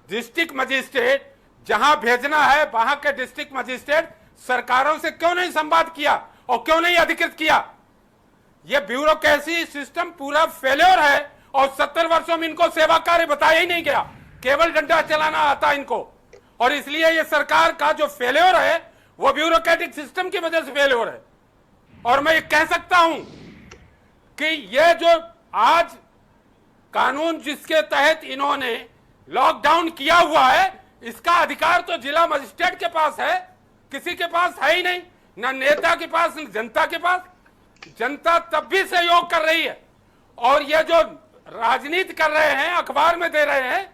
डिस्ट्रिक्ट मजिस्ट्रेट जहां भेजना है, वहां के डिस्ट्रिक्ट मजिस्ट्रेट सरकारों से क्यों नहीं संवाद किया और क्यों नहीं अधिकृत किया? यह ब्यूरोक्रेसी सिस्टम पूरा फेलियर है और 70 वर्षों में इनको सेवा कार्य बताया ही नहीं गया, केवल डंडा चलाना आता इनको। और इसलिए यह सरकार का जो फेलियर है वो ब्यूरोक्रेटिक सिस्टम की वजह से फेलियर है। और मैं ये कह सकता हूं कि यह जो आज कानून जिसके तहत इन्होंने लॉकडाउन किया हुआ है, इसका अधिकार तो जिला मजिस्ट्रेट के पास है, किसी के पास है ही नहीं, न नेता के पास न जनता के पास। जनता तब भी सहयोग कर रही है। और ये जो राजनीति कर रहे हैं, अखबार में दे रहे हैं,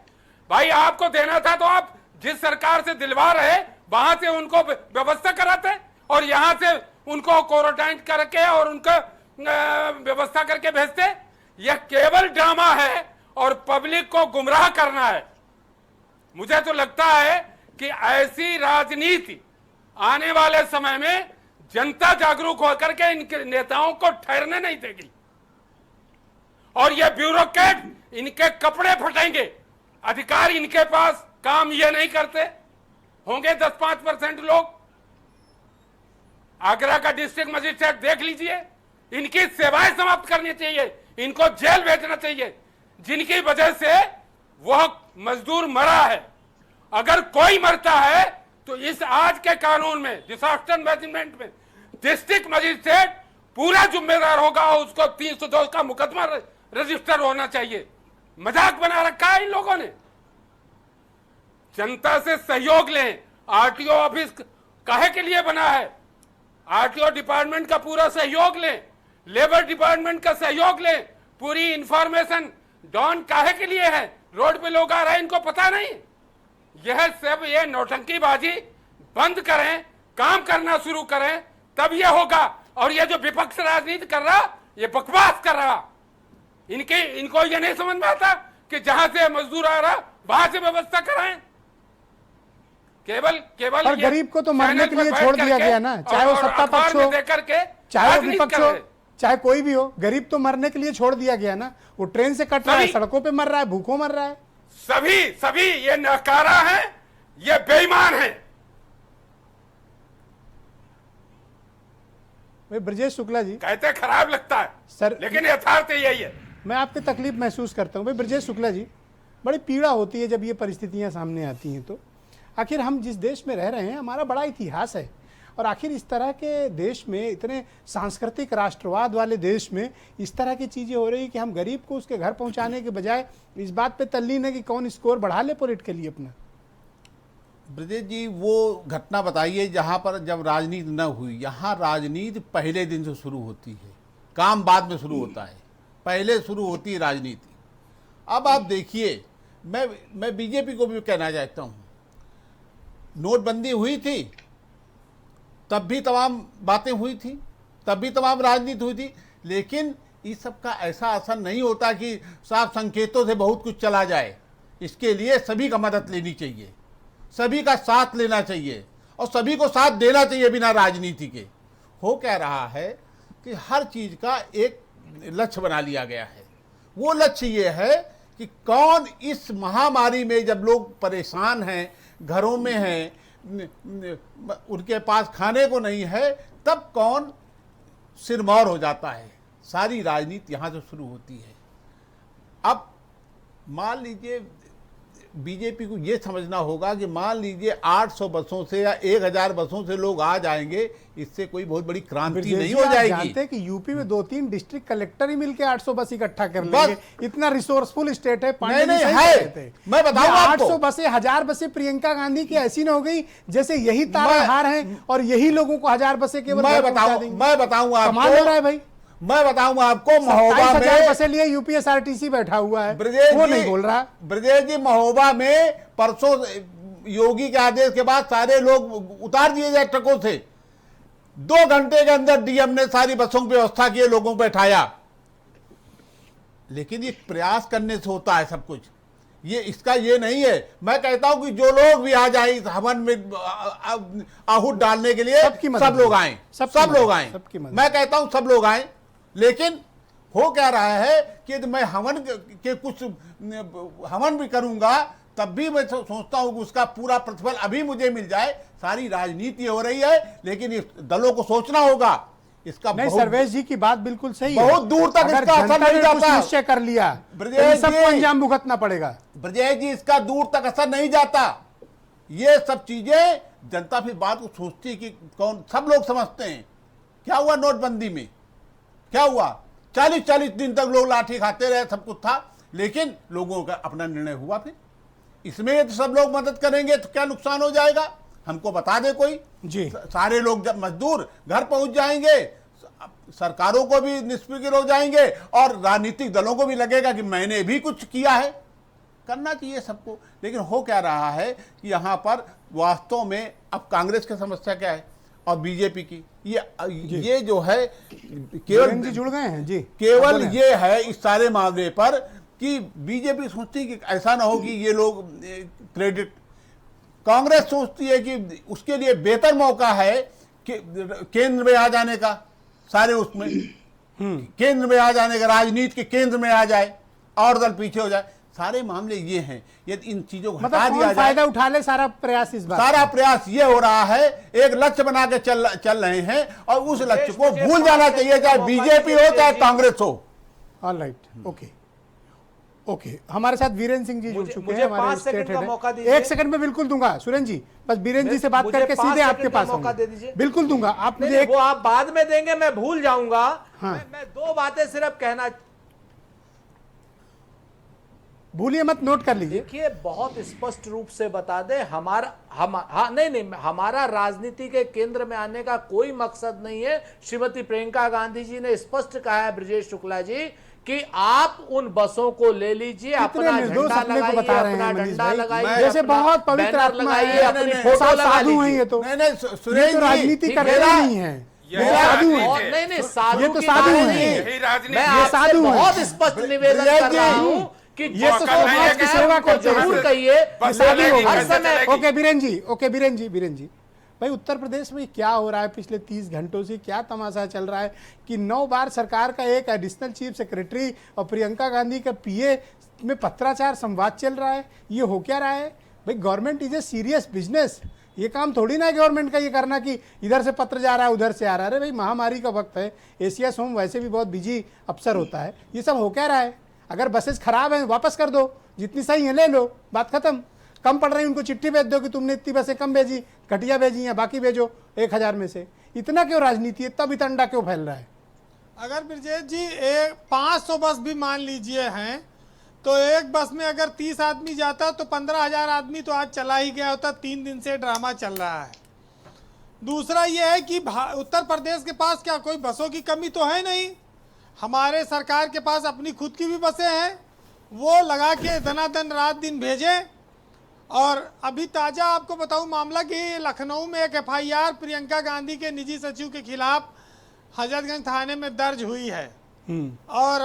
भाई आपको देना था तो आप जिस सरकार से दिलवा रहे वहां से उनको व्यवस्था कराते और यहां से उनको क्वारंटाइन करके और उनका व्यवस्था करके भेजते। यह केवल ड्रामा है और पब्लिक को गुमराह करना है। मुझे तो लगता है कि ऐसी राजनीति आने वाले समय में जनता जागरूक होकर के इनके नेताओं को ठहरने नहीं देगी और ये ब्यूरोक्रेट इनके कपड़े फटेंगे। अधिकार इनके पास, काम ये नहीं करते होंगे 10-5% लोग। आगरा का डिस्ट्रिक्ट मजिस्ट्रेट देख लीजिए, इनकी सेवाएं समाप्त करनी चाहिए, इनको जेल भेजना चाहिए, जिनकी वजह से वह मजदूर मरा है। अगर कोई मरता है तो इस आज के कानून में, डिजास्टर मैनेजमेंट में, डिस्ट्रिक्ट मजिस्ट्रेट पूरा जिम्मेदार होगा, उसको 302 का मुकदमा रजिस्टर होना चाहिए। मजाक बना रखा है इन लोगों ने। जनता से सहयोग लें। आरटीओ ऑफिस काहे के लिए बना है? आरटीओ डिपार्टमेंट का पूरा सहयोग लें, लेबर डिपार्टमेंट का सहयोग लें। पूरी इंफॉर्मेशन डॉन काहे के लिए है? रोड पे लोग आ रहे हैं, इनको पता नहीं। यह सब ये नौटंकीबाजी बंद करें, काम करना शुरू करें, तब यह होगा। और ये जो विपक्ष राजनीति कर रहा, ये बकवास कर रहा, इनको ये नहीं समझ में आता कि जहां से मजदूर आ रहा वहां से व्यवस्था कराएं। केवल और गरीब को तो मरने के लिए छोड़ दिया गया ना, चाहे वो सत्ता पक्ष हो, चाहे वो विपक्ष हो, चाहे कोई भी हो, गरीब तो मरने के लिए छोड़ दिया गया ना। वो ट्रेन से कट रहा है, सड़कों पे मर रहा है, भूखों मर रहा है। सभी ये नकारा है, ये बेईमान है। ब्रजेश शुक्ला जी कहते खराब लगता है सर, लेकिन यथार्थ यही है। मैं आपकी तकलीफ महसूस करता हूँ। ब्रजेश शुक्ला जी, बड़ी पीड़ा होती है जब ये परिस्थितियां सामने आती हैं। तो आखिर हम जिस देश में रह रहे हैं, हमारा बड़ा इतिहास है, और आखिर इस तरह के देश में, इतने सांस्कृतिक राष्ट्रवाद वाले देश में इस तरह की चीज़ें हो रही कि हम गरीब को उसके घर पहुंचाने के बजाय इस बात पे तल्लीन है कि कौन स्कोर बढ़ा ले पॉलिटिकली अपना। ब्रजेश जी, वो घटना बताइए जहाँ पर जब राजनीति न हुई। यहाँ राजनीति पहले दिन से शुरू होती है, काम बाद में शुरू होता है, पहले शुरू होती है राजनीति। अब आप देखिए, मैं बीजेपी को भी कहना चाहता हूँ, नोटबंदी हुई थी तब भी तमाम बातें हुई थी, तब भी तमाम राजनीति हुई थी, लेकिन इस सब का ऐसा असर नहीं होता कि साफ संकेतों से बहुत कुछ चला जाए। इसके लिए सभी का मदद लेनी चाहिए, सभी का साथ लेना चाहिए और सभी को साथ देना चाहिए बिना राजनीति के। हो क्या रहा है कि हर चीज़ का एक लक्ष्य बना लिया गया है। वो लक्ष्य ये है कि कौन इस महामारी में, जब लोग परेशान हैं, घरों में हैं, उनके पास खाने को नहीं है, तब कौन सिरमौर हो जाता है। सारी राजनीति यहाँ से शुरू होती है। अब मान लीजिए बीजेपी को ये समझना होगा कि मान लीजिए 800 बसों से या 1000 बसों से लोग आ जाएंगे, इससे कोई बहुत बड़ी क्रांति नहीं हो जाएगी। जानते हैं कि यूपी में 2-3 डिस्ट्रिक्ट कलेक्टर ही मिलके 800 बस इकट्ठा कर लेंगे, इतना रिसोर्सफुल स्टेट है। नहीं है, मैं बताऊं आपको, 800 बसें 1000 बसें प्रियंका गांधी की ऐसी ना हो गई जैसे यही तारनहार हैं और यही लोगों को 1000 बसें केवल मैं बताऊं आपको, कमाल हो रहा है भाई। मैं बताऊं आपको, महोबा में बसें लिए यूपीएसआरटीसी बैठा हुआ है, वो नहीं बोल रहा। ब्रजेश जी, महोबा में परसों योगी के आदेश के बाद सारे लोग उतार दिए जाए ट्रकों से। 2 घंटे के अंदर डीएम ने सारी बसों की व्यवस्था की, लोगों को बैठाया। लेकिन ये प्रयास करने से होता है सब कुछ, ये इसका ये नहीं है। मैं कहता हूं कि जो लोग भी आ जाए इस हवन में आहूत डालने के लिए, सब लोग आए, सब लोग आए। मैं कहता हूं सब लोग आए। लेकिन हो क्या रहा है कि यदि मैं हवन के कुछ हवन भी करूंगा तब भी मैं सोचता हूं कि उसका पूरा प्रतिफल अभी मुझे मिल जाए। सारी राजनीति हो रही है, लेकिन इस दलों को सोचना होगा इसका। नहीं, सर्वेश जी की बात बिल्कुल सही है, बहुत दूर तक इसका असर नहीं जाता। निश्चय कर लिया, ब्रजेश सबको अंजाम भुगतना पड़ेगा। ब्रजेश जी, इसका दूर तक असर नहीं जाता। ये सब चीजें जनता फिर बात को सोचती है कि कौन, सब लोग समझते हैं। क्या हुआ नोटबंदी में, क्या हुआ? 40-40 दिन तक लोग लाठी खाते रहे, सब कुछ था, लेकिन लोगों का अपना निर्णय हुआ। फिर इसमें तो सब लोग मदद करेंगे तो क्या नुकसान हो जाएगा? हमको बता दे कोई जी। सारे लोग जब मजदूर घर पहुंच जाएंगे, सरकारों को भी निष्फिक्र हो जाएंगे और राजनीतिक दलों को भी लगेगा कि मैंने भी कुछ किया है। करना चाहिए सबको। लेकिन हो क्या रहा है कि यहाँ पर वास्तव में अब कांग्रेस की समस्या क्या है और बीजेपी की, ये जो है केवल जुड़ गए हैं जी। केवल ये है इस सारे मामले पर कि बीजेपी सोचती है कि ऐसा ना हो कि ये लोग क्रेडिट, कांग्रेस सोचती है कि उसके लिए बेहतर मौका है कि केंद्र में आ जाने का, सारे उसमें केंद्र में आ जाने का, राजनीति के केंद्र में आ जाए और दल पीछे हो जाए। सारे मामले ये हैं। यदि इन चीजों को हटा दिया जाए, फायदा उठा ले सारा प्रयास। इस बात सारा प्रयास ये हो रहा है, एक लक्ष्य बना के चल रहे हैं और उस लक्ष्य को भूल जाना चाहिए, चाहे बीजेपी हो चाहे कांग्रेस हो। All right, okay. हमारे साथ वीरेंद्र सिंह जी जुड़ चुके हैं, हमारे स्टेट हेड। 1 सेकंड में बिल्कुल दूंगा सुरेंद्र जी, बस वीरेंद्र जी से बात करके सीधे आपके पास मौका दे दीजिए। बिल्कुल दूंगा। आप मुझे वो आप बाद में देंगे, मैं भूल जाऊंगा। मैं 2 बातें सिर्फ कहना, भूलिए मत, नोट कर लीजिए। देखिए, बहुत स्पष्ट रूप से बता दें, हमारा राजनीति के केंद्र में आने का कोई मकसद नहीं है। श्रीमती प्रियंका गांधी जी ने स्पष्ट कहा है, ब्रजेश शुक्ला जी, कि आप उन बसों को ले लीजिए, अपना झंडा लगाइए, अपना डंडा लगाइए, जैसे बहुत पवित्र आत्मा है, अपनी फोटो लगा लीजिए। ये तो राजनीति कर रहे नहीं है, नहीं साधु की बात नहीं। मैं आपसे बहुत स्पष्ट निवेदन कर रहा हूं कि ये तो समाज की सेवा को जरूर कहिए हर समय। ओके बीरेन जी, भाई उत्तर प्रदेश में क्या हो रहा है पिछले 30 घंटों से? क्या तमाशा चल रहा है कि 9 बार सरकार का एक एडिशनल चीफ सेक्रेटरी और प्रियंका गांधी का पीए में पत्राचार संवाद चल रहा है। ये हो क्या रहा है भाई? Government is a serious business. ये काम थोड़ी ना है गवर्नमेंट का ये करना कि इधर से पत्र जा रहा है उधर से आ रहा है। अरे भाई, महामारी का वक्त है, एशिया सोम वैसे भी बहुत बिजी अफसर होता है। ये सब हो क्या रहा है? अगर बसेस खराब हैं वापस कर दो, जितनी सही है ले लो, बात खत्म। कम पड़ रही उनको चिट्ठी भेज दो कि तुमने इतनी बसें कम भेजी, घटिया भेजी, या बाकी भेजो 1000 में से। इतना क्यों राजनीति है? तब इतना क्यों फैल रहा है? अगर ब्रजेश जी 500 बस भी मान लीजिए हैं, तो एक बस में अगर 30 आदमी जाता तो 15,000 आदमी तो आज चला ही गया होता। 3 दिन से ड्रामा चल रहा है। दूसरा ये है कि उत्तर प्रदेश के पास क्या कोई बसों की कमी तो है नहीं। हमारे सरकार के पास अपनी खुद की भी बसें हैं, वो लगा के धनाधन रात दिन भेजें। और अभी ताज़ा आपको बताऊं मामला कि लखनऊ में एक FIR प्रियंका गांधी के निजी सचिव के खिलाफ हजरतगंज थाने में दर्ज हुई है और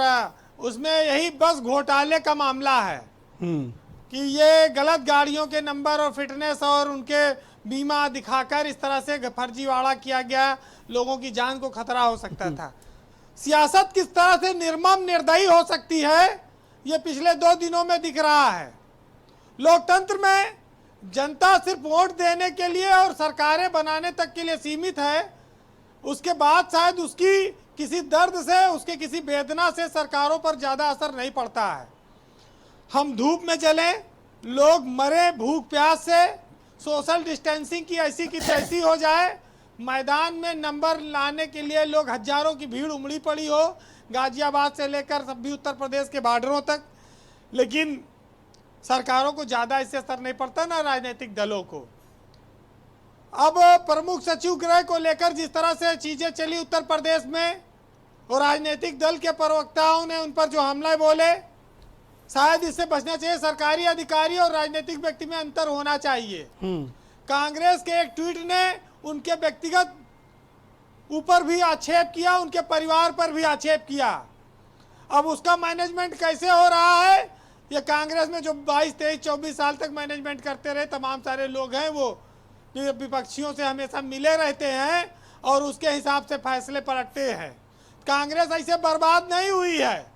उसमें यही बस घोटाले का मामला है कि ये गलत गाड़ियों के नंबर और फिटनेस और उनके बीमा दिखाकर इस तरह से फर्जीवाड़ा किया गया, लोगों की जान को खतरा हो सकता था। सियासत किस तरह से निर्मम निर्दयी हो सकती है, ये पिछले 2 दिनों में दिख रहा है। लोकतंत्र में जनता सिर्फ वोट देने के लिए और सरकारें बनाने तक के लिए सीमित है। उसके बाद शायद उसकी किसी दर्द से, उसके किसी वेदना से सरकारों पर ज़्यादा असर नहीं पड़ता है। हम धूप में जलें, लोग मरे भूख प्यास से, सोशल डिस्टेंसिंग की ऐसी की तैसी हो जाए, मैदान में नंबर लाने के लिए लोग हजारों की भीड़ उमड़ी पड़ी हो, गाजियाबाद से लेकर सभी उत्तर प्रदेश के बॉर्डरों तक। लेकिन सरकारों को ज़्यादा इससे असर नहीं पड़ता, ना राजनीतिक दलों को। अब प्रमुख सचिव गृह को लेकर जिस तरह से चीज़ें चली उत्तर प्रदेश में, और राजनीतिक दल के प्रवक्ताओं ने उन पर जो हमले बोले, शायद इससे बचना चाहिए। सरकारी अधिकारी और राजनीतिक व्यक्ति में अंतर होना चाहिए। कांग्रेस के एक ट्वीट ने उनके व्यक्तिगत ऊपर भी आक्षेप किया, उनके परिवार पर भी आक्षेप किया। अब उसका मैनेजमेंट कैसे हो रहा है, ये कांग्रेस में जो 22, 23, 24 साल तक मैनेजमेंट करते रहे तमाम सारे लोग हैं, वो विपक्षियों से हमेशा मिले रहते हैं और उसके हिसाब से फैसले पलटते हैं। कांग्रेस ऐसे बर्बाद नहीं हुई है।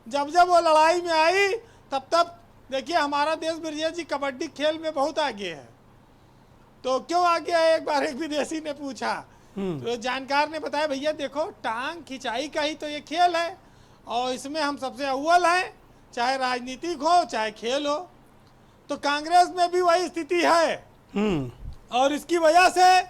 जब जब वो लड़ाई में आई तब तब देखिए हमारा देश ब्रजेश जी कबड्डी खेल में बहुत आगे है। तो क्यों आगे है, एक बार एक विदेशी ने पूछा, तो जानकार ने बताया भैया देखो टांग खिंचाई का ही तो ये खेल है और इसमें हम सबसे अव्वल हैं, चाहे राजनीतिक हो चाहे खेल हो। तो कांग्रेस में भी वही स्थिति है और इसकी वजह से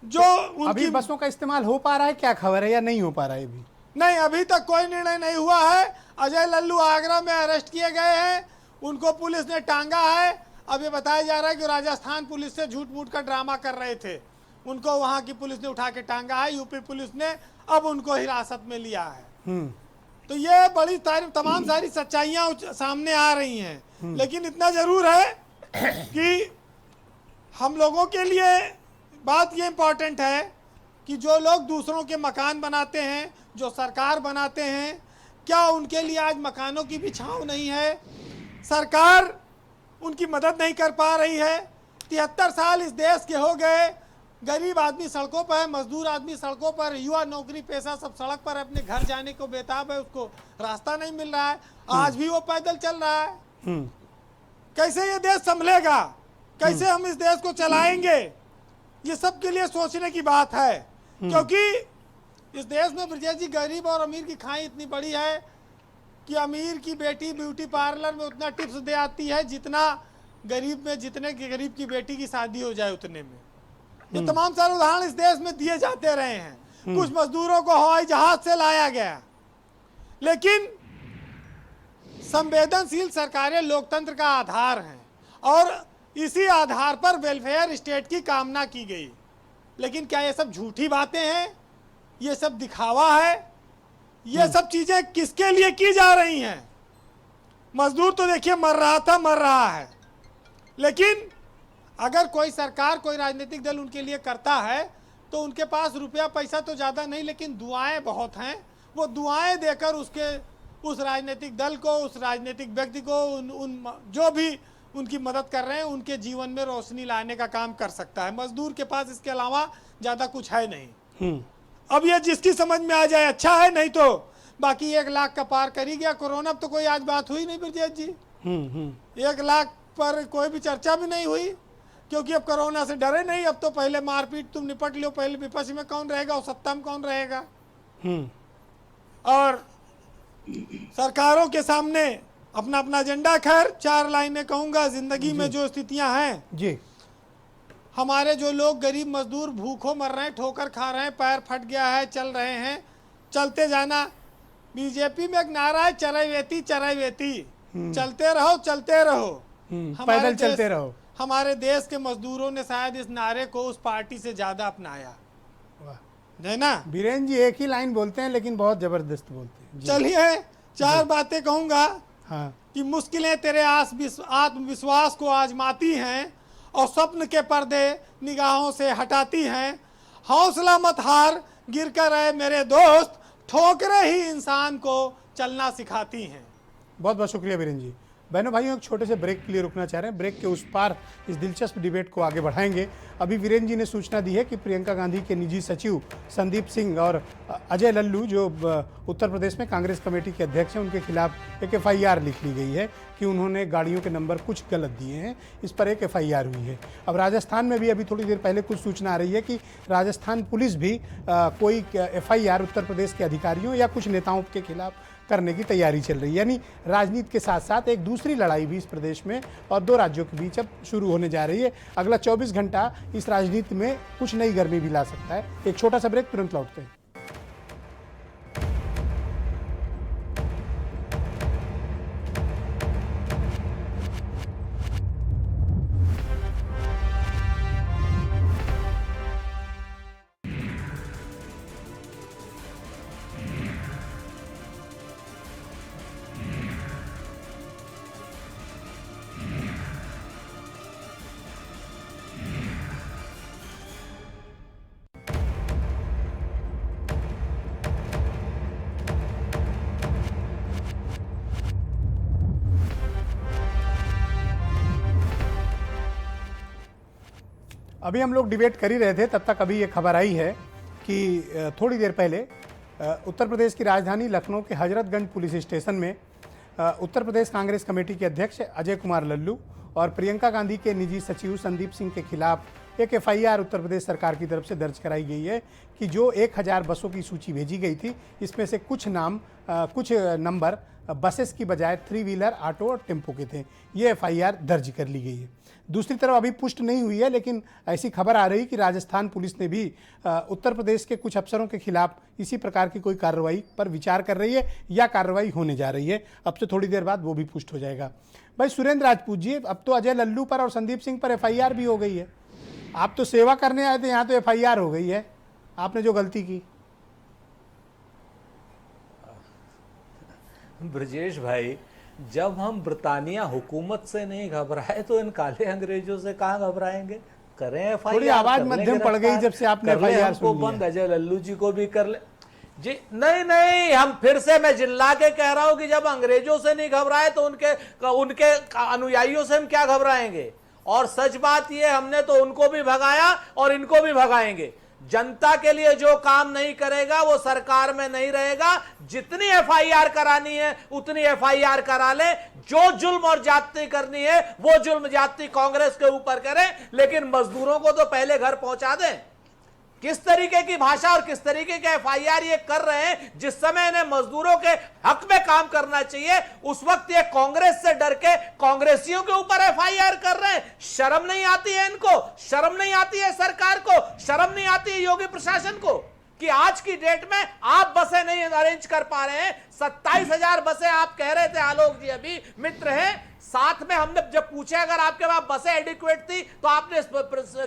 जो अभी बसों का इस्तेमाल हो पा रहा है, क्या खबर है, या नहीं हो पा रहा है अभी? नहीं, अभी तक कोई निर्णय नहीं हुआ है। अजय लल्लू आगरा में अरेस्ट किए गए हैं, उनको पुलिस ने टांगा है। अब ये बताया जा रहा है कि राजस्थान पुलिस से झूठ मूठ का ड्रामा कर रहे थे, उनको वहां की पुलिस ने उठा के टांगा है। यूपी पुलिस ने अब उनको हिरासत में लिया है। तो ये बड़ी तमाम सारी सच्चाइयां सामने आ रही हैं। लेकिन इतना जरूर है कि हम लोगों के लिए बात ये इम्पॉर्टेंट है कि जो लोग दूसरों के मकान बनाते हैं, जो सरकार बनाते हैं, क्या उनके लिए आज मकानों की भी छांव नहीं है? सरकार उनकी मदद नहीं कर पा रही है। 73 साल इस देश के हो गए, गरीब आदमी सड़कों पर है, मजदूर आदमी सड़कों पर, युवा नौकरी पेशा सब सड़क पर अपने घर जाने को बेताब है, उसको रास्ता नहीं मिल रहा है। आज भी वो पैदल चल रहा है। कैसे ये देश संभलेगा, कैसे हम इस देश को चलाएंगे, ये सब के लिए सोचने की बात है। क्योंकि इस देश में ब्रजेश जी गरीब और अमीर की खाई इतनी बड़ी है कि अमीर की बेटी ब्यूटी पार्लर में उतना टिप्स दे आती है जितना गरीब में, जितने गरीब की बेटी की शादी हो जाए उतने में। ये तमाम सारे उदाहरण इस देश में दिए जाते रहे हैं। कुछ मजदूरों को हवाई जहाज से लाया गया। लेकिन संवेदनशील सरकारें लोकतंत्र का आधार हैं और इसी आधार पर वेलफेयर स्टेट की कामना की गई। लेकिन क्या ये सब झूठी बातें हैं, ये सब दिखावा है? ये सब चीजें किसके लिए की जा रही हैं? मजदूर तो देखिए मर रहा था, मर रहा है। लेकिन अगर कोई सरकार, कोई राजनीतिक दल उनके लिए करता है तो उनके पास रुपया पैसा तो ज़्यादा नहीं, लेकिन दुआएं बहुत हैं। वो दुआएं देकर उस राजनीतिक दल को, उस राजनीतिक व्यक्ति को, जो भी उनकी मदद कर रहे हैं, उनके जीवन में रोशनी लाने का काम कर सकता है। मजदूर के पास इसके अलावा ज़्यादा कुछ है नहीं। अब ये जिसकी समझ में आ जाए अच्छा है, नहीं तो बाकी 1 लाख का पार कर ही गया कोरोना। अब तो कोई आज बात हुई नहीं ब्रजेश जी, 1 लाख पर कोई भी चर्चा भी नहीं हुई, क्योंकि अब कोरोना से डरे नहीं। अब तो पहले मारपीट तुम निपट लो, पहले विपक्ष में कौन रहेगा और सत्ता में कौन रहेगा। और सरकारों के सामने अपना अपना एजेंडा। खैर 4 लाइनें कहूँगा, जिंदगी में जो स्थितियां हैं जी, हमारे जो लोग गरीब मजदूर भूखों मर रहे हैं, ठोकर खा रहे हैं, पैर फट गया है, चल रहे हैं, चलते जाना। बीजेपी में एक नारा है, चरैवेती चरैवेती, चलते रहो चलते रहो, पैदल चलते रहो। हमारे देश के मजदूरों ने शायद इस नारे को उस पार्टी से ज्यादा अपनाया है ना। बीरेन जी एक ही लाइन बोलते हैं लेकिन बहुत जबरदस्त बोलते हैं। चलिए 4 बातें कहूँगा। हाँ। कि मुश्किलें तेरे आत्मविश्वास को आजमाती हैं और स्वप्न के पर्दे निगाहों से हटाती हैं। हौसला मत हार, गिर कर रहे मेरे दोस्त, ठोकरें ही इंसान को चलना सिखाती हैं। बहुत बहुत शुक्रिया बीरेन जी। बहनों भाइयों, एक छोटे से ब्रेक के लिए रुकना चाह रहे हैं। ब्रेक के उस पार इस दिलचस्प डिबेट को आगे बढ़ाएंगे। अभी वीरेन जी ने सूचना दी है कि प्रियंका गांधी के निजी सचिव संदीप सिंह और अजय लल्लू, जो उत्तर प्रदेश में कांग्रेस कमेटी के अध्यक्ष हैं, उनके खिलाफ एक FIR लिख ली गई है कि उन्होंने गाड़ियों के नंबर कुछ गलत दिए हैं। इस पर एक FIR हुई है। अब राजस्थान में भी अभी थोड़ी देर पहले कुछ सूचना आ रही है कि राजस्थान पुलिस भी कोई FIR उत्तर प्रदेश के अधिकारियों या कुछ नेताओं के खिलाफ करने की तैयारी चल रही है। यानी राजनीति के साथ साथ एक दूसरे दूसरी लड़ाई भी इस प्रदेश में और 2 राज्यों के बीच अब शुरू होने जा रही है। अगला 24 घंटा इस राजनीति में कुछ नई गर्मी भी ला सकता है। एक छोटा सा ब्रेक, तुरंत लौटते हैं। अभी हम लोग डिबेट कर ही रहे थे, तब तक अभी ये खबर आई है कि थोड़ी देर पहले उत्तर प्रदेश की राजधानी लखनऊ के हजरतगंज पुलिस स्टेशन में उत्तर प्रदेश कांग्रेस कमेटी के अध्यक्ष अजय कुमार लल्लू और प्रियंका गांधी के निजी सचिव संदीप सिंह के खिलाफ एक FIR उत्तर प्रदेश सरकार की तरफ से दर्ज कराई गई है कि जो 1000 बसों की सूची भेजी गई थी, इसमें से कुछ नंबर बसेस की बजाय 3 व्हीलर, ऑटो और टेम्पो के थे। ये FIR दर्ज कर ली गई है। दूसरी तरफ अभी पुष्ट नहीं हुई है, लेकिन ऐसी खबर आ रही कि राजस्थान पुलिस ने भी उत्तर प्रदेश के कुछ अफसरों के खिलाफ इसी प्रकार की कोई कार्रवाई पर विचार कर रही है या कार्रवाई होने जा रही है। अब से थोड़ी देर बाद वो भी पुष्ट हो जाएगा। भाई सुरेंद्र राजपूत जी, अब तो अजय लल्लू पर और संदीप सिंह पर FIR भी हो गई है। आप तो सेवा करने आए थे, यहाँ तो FIR हो गई है, आपने जो गलती की। ब्रजेश भाई, जब हम ब्रिटानिया हुकूमत से नहीं घबराए तो इन काले अंग्रेजों से कहाँ घबराएंगे। करें FIR, थोड़ी आवाज मध्यम पड़ गई जब से आपने FIR सुन बंद, अजय लल्लू जी को भी कर ले जी। नहीं, हम फिर से मैं चिल्ला के कह रहा हूं कि जब अंग्रेजों से नहीं घबराए तो उनके अनुयायियों से हम क्या घबराएंगे। और सच बात ये, हमने तो उनको भी भगाया और इनको भी भगाएंगे। जनता के लिए जो काम नहीं करेगा वो सरकार में नहीं रहेगा। जितनी FIR करानी है उतनी FIR करा ले। जो जुल्म और जाति करनी है वो जुल्म जाति कांग्रेस के ऊपर करे, लेकिन मजदूरों को तो पहले घर पहुंचा दें। किस तरीके की भाषा और किस तरीके के FIR ये कर रहे हैं। जिस समय इन्हें मजदूरों के हक में काम करना चाहिए, उस वक्त ये कांग्रेस से डर के कांग्रेसियों के ऊपर FIR कर रहे हैं। शर्म नहीं आती है इनको, शर्म नहीं आती है सरकार को, शर्म नहीं आती है योगी प्रशासन को कि आज की डेट में आप बसें नहीं अरेंज कर पा रहे हैं। 27,000 बसें आप कह रहे थे, आलोक जी अभी मित्र हैं साथ में। हमने जब पूछे अगर आपके पास बसें एडिक्वेट थी तो आपने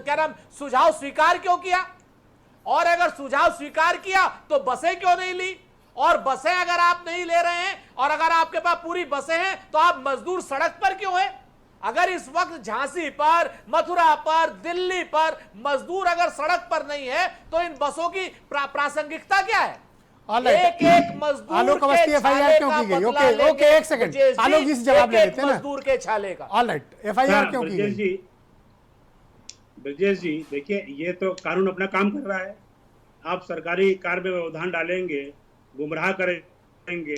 क्या नाम सुझाव स्वीकार क्यों किया, और अगर सुझाव स्वीकार किया तो बसें क्यों नहीं ली। और बसें अगर आप नहीं ले रहे हैं और अगर आपके पास पूरी बसें हैं तो आप मजदूर सड़क पर क्यों हैं। अगर इस वक्त झांसी पर, मथुरा पर, दिल्ली पर मजदूर अगर सड़क पर नहीं है तो इन बसों की प्रासंगिकता क्या है। एक मजदूर आलोक अवस्थी FIR क्यों की गई? ओके, एक सेकंड, आलोक जी से जवाब ले लेते हैं ना। मजदूर के छाले का ऑलराइट, FIR क्यों की गई? ब्रजेश जी देखिए, ये तो कानून अपना काम कर रहा है। आप सरकारी कार्य में व्यवधान डालेंगे, गुमराह करेंगे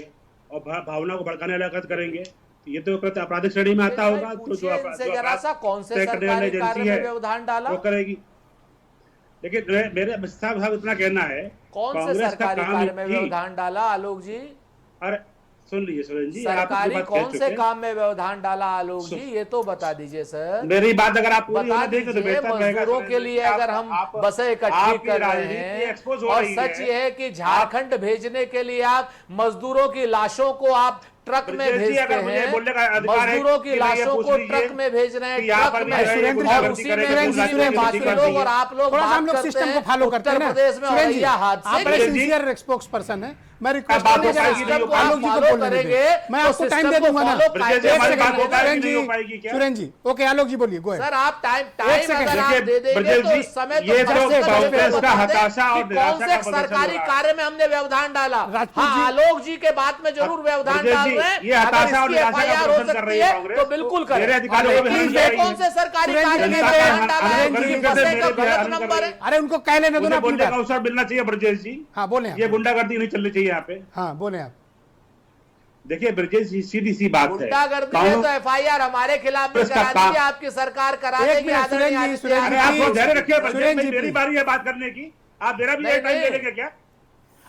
और भावना को भड़काने वाला कार्य करेंगे, ये तो आपराधिक श्रेणी में आता होगा। तो जो कौन से सरकारी कार्य में व्यवधान डाला वो करेगी। लेकिन मेरे साहब इतना कहना है, कौन से सरकारी कार्य में व्यवधान डाला आलोक जी? अरे सुन लीजिए सुरेंद्र जी, सरकारी कौन से काम में व्यवधान डाला आलोक जी, ये तो बता दीजिए सर। मेरी बात अगर आप पूरी होने देंगे तो बेहतर रहेगा। मजदूरों के लिए अगर हम बसें इकट्ठी कर रहे हैं और सच ये है कि झारखंड भेजने के लिए आप मजदूरों की लाशों को आप ट्रक में भेजते हैं, मजदूरों की लाशों को ट्रक में भेज रहे हैं, ट्रक में, और उसी में बाकी लोग और आप लोग बात करते हैं उत्तर प्रदेश में हो रही है हादसे। स्पोक्स पर्सन है, मैं रिक्वेस्ट आलोक जी को बोलने देंगे, मैं आपको टाइम दे दूंगा ना। सुरेंद्र जी, ओके आलोक जी बोलिए, गो सर। आप टाइम अगर आप दे देंगे तो इस समय कौन से सरकारी कार्य में हमने व्यवधान डाला। हाँ, आलोक जी के बात में जरूर व्यवधान डाल रहे हैं, अगर इसकी FIR हो सकती है तो बिल्कुल करें। कौन से सरकारी कार्य में व्यवधान डाला है, बसें का गलत नंबर है। अरे उनको कह लेने दो ना, बोलने का अवसर मिलना चाहिए ब्रजेश जी। हाँ बोले, ये गुंडागर्दी नहीं चलनी चाहिए यहाँ पे। हाँ बोले आप। देखिए ब्रजेश जी, सीधी सी बात है, गुंडागर्दी है तो FIR हमारे खिलाफ भी करा दीजिए, आपकी सरकार करा देगी। आप धैर्य रखिए, मेरी बारी है बात करने की, आप मेरा भी टाइम ले लेंगे क्या?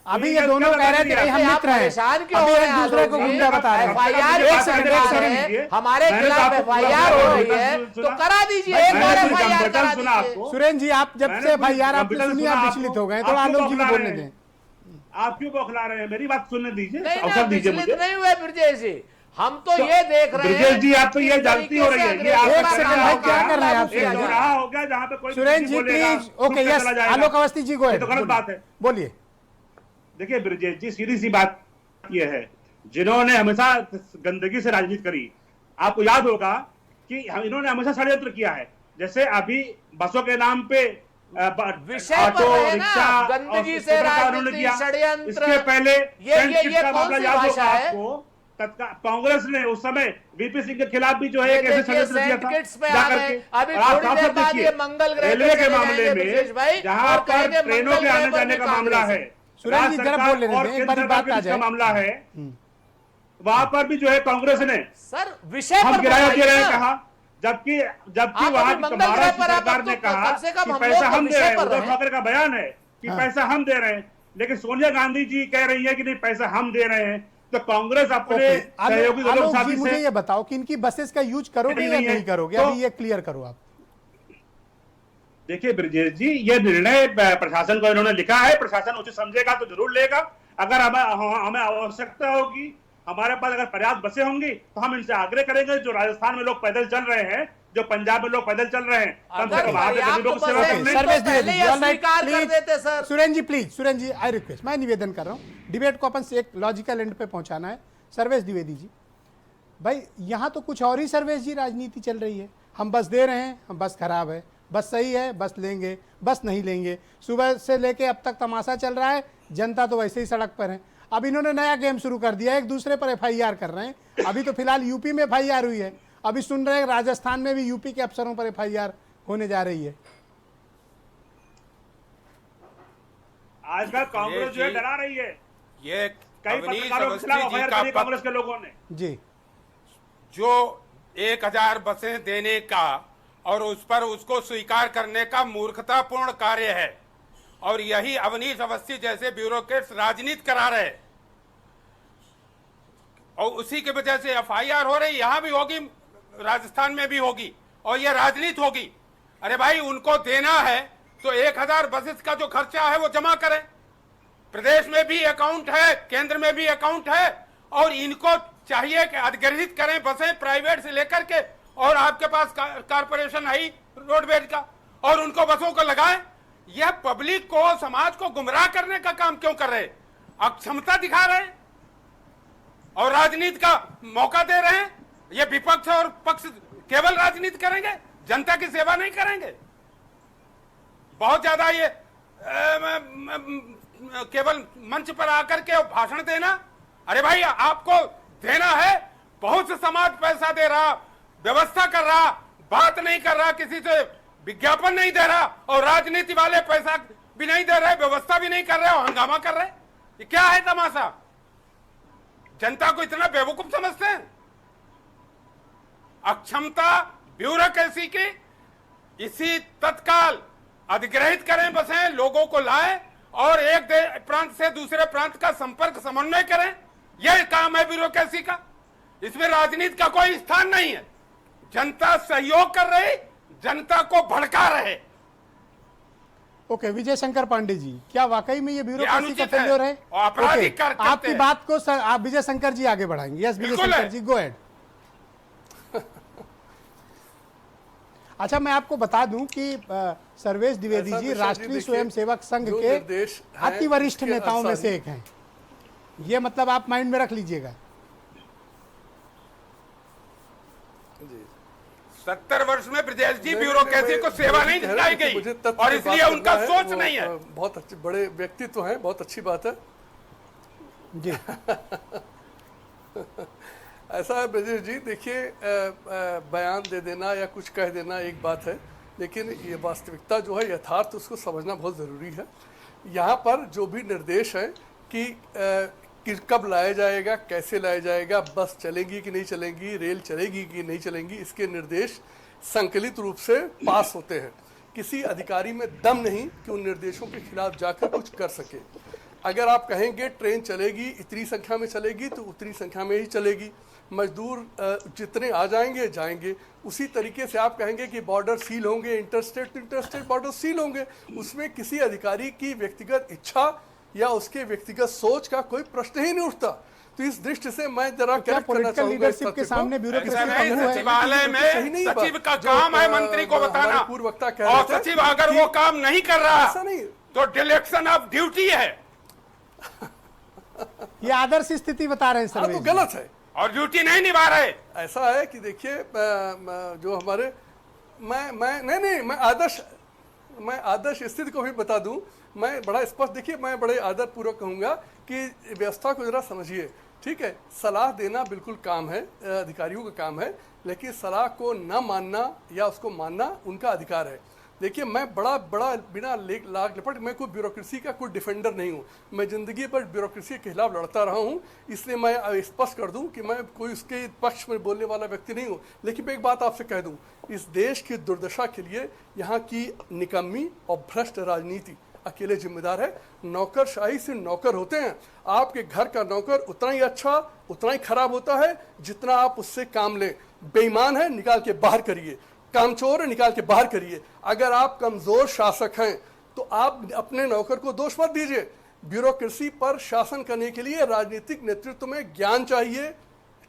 अभी ये दोनों कह रहे थे हम मित्र हैं, अभी एक दूसरे को गुंडा बता रहे हैं। हमारे खिलाफ एफआईआर हो रही है तो करा दीजिए, एक और एफआईआर करा दीजिए। सुरेंद्र जी, आप जब से एफआईआर आपने सुनी आप विचलित हो गए, थोड़ा आलोक जी को बोलने दें। आप क्यों बौखला रहे हैं? मेरी बात सुनने दीजिए, नहीं, अवसर दीजिए मुझे। नहीं हुए ब्रजेश जी, हम तो ये देख रहे हैं। ब्रजेश जी, आप तो ये जानती हो रही है, ये एक सेकंड भाई, क्या कर रहे हैं आप? चौराहा हो गया जहाँ पे कोई Surendra ji please, okay yes, Alok Awasthi ji को, तो गलत बात है। बोलिए। देखिए ब्रजेश जी, सीधी सी बात यह है, जिन्होंने हमेशा गंदगी से राजनीति करी, आपको याद होगा कि इन्होंने हमेशा षड्यंत्र किया है। जैसे अभी बसों के नाम पे ऑटो रिक्शा गंदगी से राजनीति, षड्यंत्र, इसके पहले ये कौन सी भाषा है? कांग्रेस ने उस समय वीपी सिंह के खिलाफ भी जो है एक ऐसे षड्यंत्र किया था अभी थोड़ी देर बाद ये मंगल ग्रह रेलवे के मामले में जहां पर ट्रेनों के आने जाने का मामला है, सुरेंद्र जी जरा बोल लेने दें, एक बार बात आ जाए, मामला है वहां पर भी जो है कांग्रेस ने सर विषय हम पर किराया दे रहे हैं कहा, जबकि वहां की महाराष्ट्र सरकार ने कहा कि पैसा हम दे रहे हैं। उद्धव ठाकरे का बयान है कि पैसा हम दे रहे हैं, लेकिन सोनिया गांधी जी कह रही है कि नहीं पैसा हम दे रहे हैं। तो कांग्रेस अपने सहयोगी दलों के साथ मुझे ये बताओ कि इनकी बसेस का यूज करोगे या नहीं करोगे, अभी ये क्लियर करो आप। देखिए ब्रजेश जी, ये निर्णय प्रशासन को इन्होंने लिखा है, प्रशासन उसे समझेगा तो जरूर लेगा। अगर हमें आवश्यकता होगी, हमारे पास अगर पर्याप्त बसें होंगी तो हम इनसे आग्रह करेंगे, जो राजस्थान में लोग पैदल चल रहे हैं, जो पंजाब में लोग पैदल चल रहे हैं, कम से कम Surendra ji please, Surendra ji I request, मैं निवेदन कर रहा हूँ, डिबेट को अपन से एक लॉजिकल एंड पे पहुंचाना है। सर्वेश द्विवेदी जी, भाई यहाँ तो कुछ और ही सर्वेश जी राजनीति चल रही है। हम बस दे रहे हैं, हम बस खराब है, बस सही है, बस लेंगे, बस नहीं लेंगे। सुबह से लेके अब तक तमाशा चल रहा है, जनता तो वैसे ही सड़क पर है। अब इन्होंने नया गेम शुरू कर दिया, एक दूसरे पर एफआईआर कर रहे हैं। अभी तो फिलहाल यूपी में एफआईआर हुई है, अभी सुन रहे हैं राजस्थान में भी यूपी के अफसरों पर एफआईआर होने जा रही है। आजकल कांग्रेस जो है डरा रही है, ये कई पत्रकारों के खिलाफ एफआईआर करी कांग्रेस के लोगों ने जी, जो 1000 बसें देने का और उस पर उसको स्वीकार करने का मूर्खतापूर्ण कार्य है, और यही अवनीश अवस्थी जैसे ब्यूरोक्रेट्स राजनीति करा रहे, और उसी की वजह से एफआईआर हो रही, यहां भी होगी, राजस्थान में भी होगी, और यह राजनीति होगी। अरे भाई, उनको देना है तो 1000 बसेस का जो खर्चा है वो जमा करें। प्रदेश में भी अकाउंट है, केंद्र में भी अकाउंट है, और इनको चाहिए कि अधिग्रहित करें बसें प्राइवेट से लेकर के, और आपके पास कारपोरेशन है रोडवेज का, और उनको बसों को लगाएं। यह पब्लिक को, समाज को गुमराह करने का काम क्यों कर रहे? अक्षमता दिखा रहे हैं और राजनीति का मौका दे रहे हैं। ये विपक्ष और पक्ष केवल राजनीति करेंगे, जनता की सेवा नहीं करेंगे। बहुत ज्यादा ये केवल मंच पर आकर के भाषण देना। अरे भाई, आपको देना है, बहुत से समाज पैसा दे रहा, व्यवस्था कर रहा, बात नहीं कर रहा, किसी से विज्ञापन नहीं दे रहा, और राजनीति वाले पैसा भी नहीं दे रहे, व्यवस्था भी नहीं कर रहे और हंगामा कर रहे। ये क्या है तमाशा? जनता को इतना बेवकूफ समझते हैं? अक्षमता ब्यूरोक्रेसी की, इसी तत्काल अधिग्रहित करें बसें, लोगों को लाएं और एक प्रांत से दूसरे प्रांत का संपर्क समन्वय करें। यह काम है ब्यूरोक्रेसी का, इसमें राजनीति का कोई स्थान नहीं है। जनता सहयोग कर रही, जनता को भड़का रहे। ओके, विजय शंकर पांडे जी, क्या वाकई में ये ब्यूरोक्रेसी का फेल्योर है? आपराधिक कार्य आपकी बात को आप विजय शंकर जी आगे बढ़ाएंगे। Yes Vijay Shankar ji, go ahead. अच्छा, मैं आपको बता दूं कि सर्वेश द्विवेदी जी राष्ट्रीय स्वयंसेवक संघ के अति वरिष्ठ नेताओं में से एक हैं। ये मतलब आप माइंड में रख लीजिएगा। 70 वर्ष में ब्रजेश जी ब्यूरोक्रेसी को सेवा नहीं दिखाई गई, और इसलिए उनका सोच नहीं है। बहुत अच्छे बड़े व्यक्तित्व हैं, बहुत अच्छी बात है जी। ऐसा है ब्रजेश जी, देखिए बयान दे देना या कुछ कह देना एक बात है, लेकिन ये वास्तविकता जो है, यथार्थ, उसको समझना बहुत ज़रूरी है। यहाँ पर जो भी निर्देश है कि कब लाया जाएगा, कैसे लाया जाएगा, बस चलेंगी कि नहीं चलेंगी, रेल चलेगी कि नहीं चलेंगी, इसके निर्देश संकलित रूप से पास होते हैं। किसी अधिकारी में दम नहीं कि उन निर्देशों के खिलाफ जाकर कुछ कर सके। अगर आप कहेंगे ट्रेन चलेगी इतनी संख्या में चलेगी तो उतनी संख्या में ही चलेगी, मजदूर जितने आ जाएंगे जाएंगे। उसी तरीके से आप कहेंगे कि बॉर्डर सील होंगे, इंटरस्टेट बॉर्डर सील होंगे, उसमें किसी अधिकारी की व्यक्तिगत इच्छा या उसके व्यक्तिगत सोच का कोई प्रश्न ही नहीं उठता। तो इस दृष्टि से मैं जरा करेक्ट करना चाहूंगा के सामने सचिवालय में सचिव का काम है मंत्री को बताना, पूर्व वक्ता कह और रहे थे सचिव अगर वो काम नहीं कर रहा ऐसा नहीं, तो डिलेक्शन ऑफ ड्यूटी है। ये आदर्श स्थिति बता रहे हैं सर, तो गलत है और ड्यूटी नहीं निभा रहे। ऐसा है कि देखिए जो हमारे मैं आदर्श स्थिति को भी बता दूं। मैं बड़ा स्पष्ट, देखिए मैं बड़े आदर पूर्वक कहूंगा कि व्यवस्था को जरा समझिए, ठीक है। सलाह देना बिल्कुल काम है, अधिकारियों का काम है, लेकिन सलाह को न मानना या उसको मानना उनका अधिकार है। देखिए मैं बड़ा बिना लाग लपट, मैं कोई ब्यूरोक्रेसी का कोई डिफेंडर नहीं हूँ, मैं जिंदगी पर ब्यूरोक्रेसी के खिलाफ लड़ता रहा हूँ, इसलिए मैं स्पष्ट कर दूं कि मैं कोई उसके पक्ष में बोलने वाला व्यक्ति नहीं हूँ। लेकिन मैं एक बात आपसे कह दूं, इस देश की दुर्दशा के लिए यहाँ की निकम्मी और भ्रष्ट राजनीति अकेले जिम्मेदार है। नौकरशाही से नौकर होते हैं, आपके घर का नौकर उतना ही अच्छा उतना ही खराब होता है जितना आप उससे काम लें। बेईमान है निकाल के बाहर करिए, कामचोर है निकाल के बाहर करिए। अगर आप कमजोर शासक हैं तो आप अपने नौकर को दोष मत दीजिए। ब्यूरोक्रेसी पर शासन करने के लिए राजनीतिक नेतृत्व में ज्ञान चाहिए,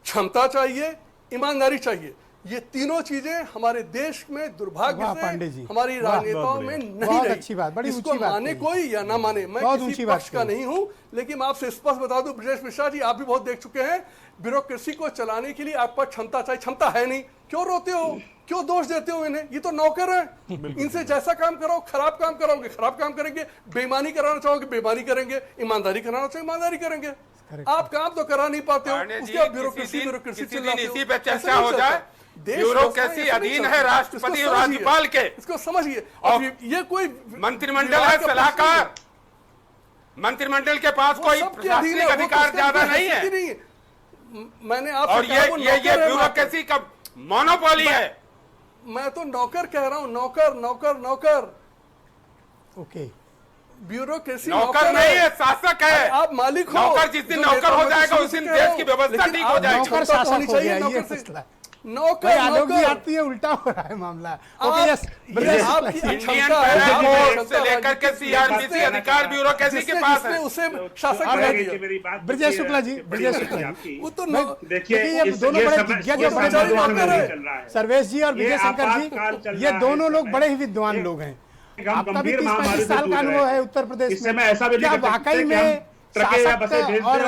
क्षमता चाहिए, ईमानदारी चाहिए। ये तीनों चीजें हमारे देश में दुर्भाग्य से हमारी राजनेताओं में नहीं रही। अच्छी बात, बड़ी इसको माने कोई या ना माने, मैं किसी पक्ष का नहीं हूं, लेकिन आपसे स्पष्ट बता दूं ब्रजेश मिश्रा जी, आप भी बहुत देख चुके हैं, ब्यूरोक्रेसी को चलाने के लिए आप पर क्षमता चाहिए, क्षमता है नहीं। क्यों रोते हो, क्यों दोष देते हो इन्हें? ये तो नौकर हैं, इनसे जैसा काम कराओ, खराब काम कराओगे खराब काम करेंगे, बेईमानी कराना चाहोगे बेईमानी करेंगे, ईमानदारी कराना चाहोगे ईमानदारी करेंगे। आप काम तो करा नहीं पाते हो, उसके ब्यूरोक्रेसी चिल्लाते हो। इसी पे चर्चा हो जाए, ब्यूरोक्रेसी अधीन है राष्ट्रपति और राज्यपाल के, इसको समझिए। और ये कोई मंत्रिमंडल है सलाहकार, मंत्रिमंडल के पास कोई प्रशासनिक अधिकार ज्यादा नहीं है। मैंने आप और ये ब्यूरोक्रेसी का मोनोपोली है। मैं तो नौकर कह रहा हूं, नौकर नौकर नौकर। ओके, ब्यूरोक्रेसी नौकर नहीं है, शासक है। आप मालिक हो। नौकर जिस दिन नौकर हो जाएगा उस दिन देश की व्यवस्था ठीक हो जाएगी। नौकर शासक हो गया, ये फैसला है। नौकर आलोक जी आती है, उल्टा हो रहा है मामला। ओके, यस, इंडियन पैरामिलिट्री से लेकर के सीआरपीसी अधिकार ब्यूरोक्रेसी के पास है। उसे शासक बना दिया। ब्रजेश शुक्ला जी, ब्रजेश शुक्ला जी, वो तो देखिए ये दोनों बड़े दिग्गज, सर्वेश जी और विजय शंकर जी, ये दोनों लोग बड़े ही विद्वान लोग हैं। आपका भी 30-35 साल का अनुभव है उत्तर प्रदेश में, क्या वाकई में शासक और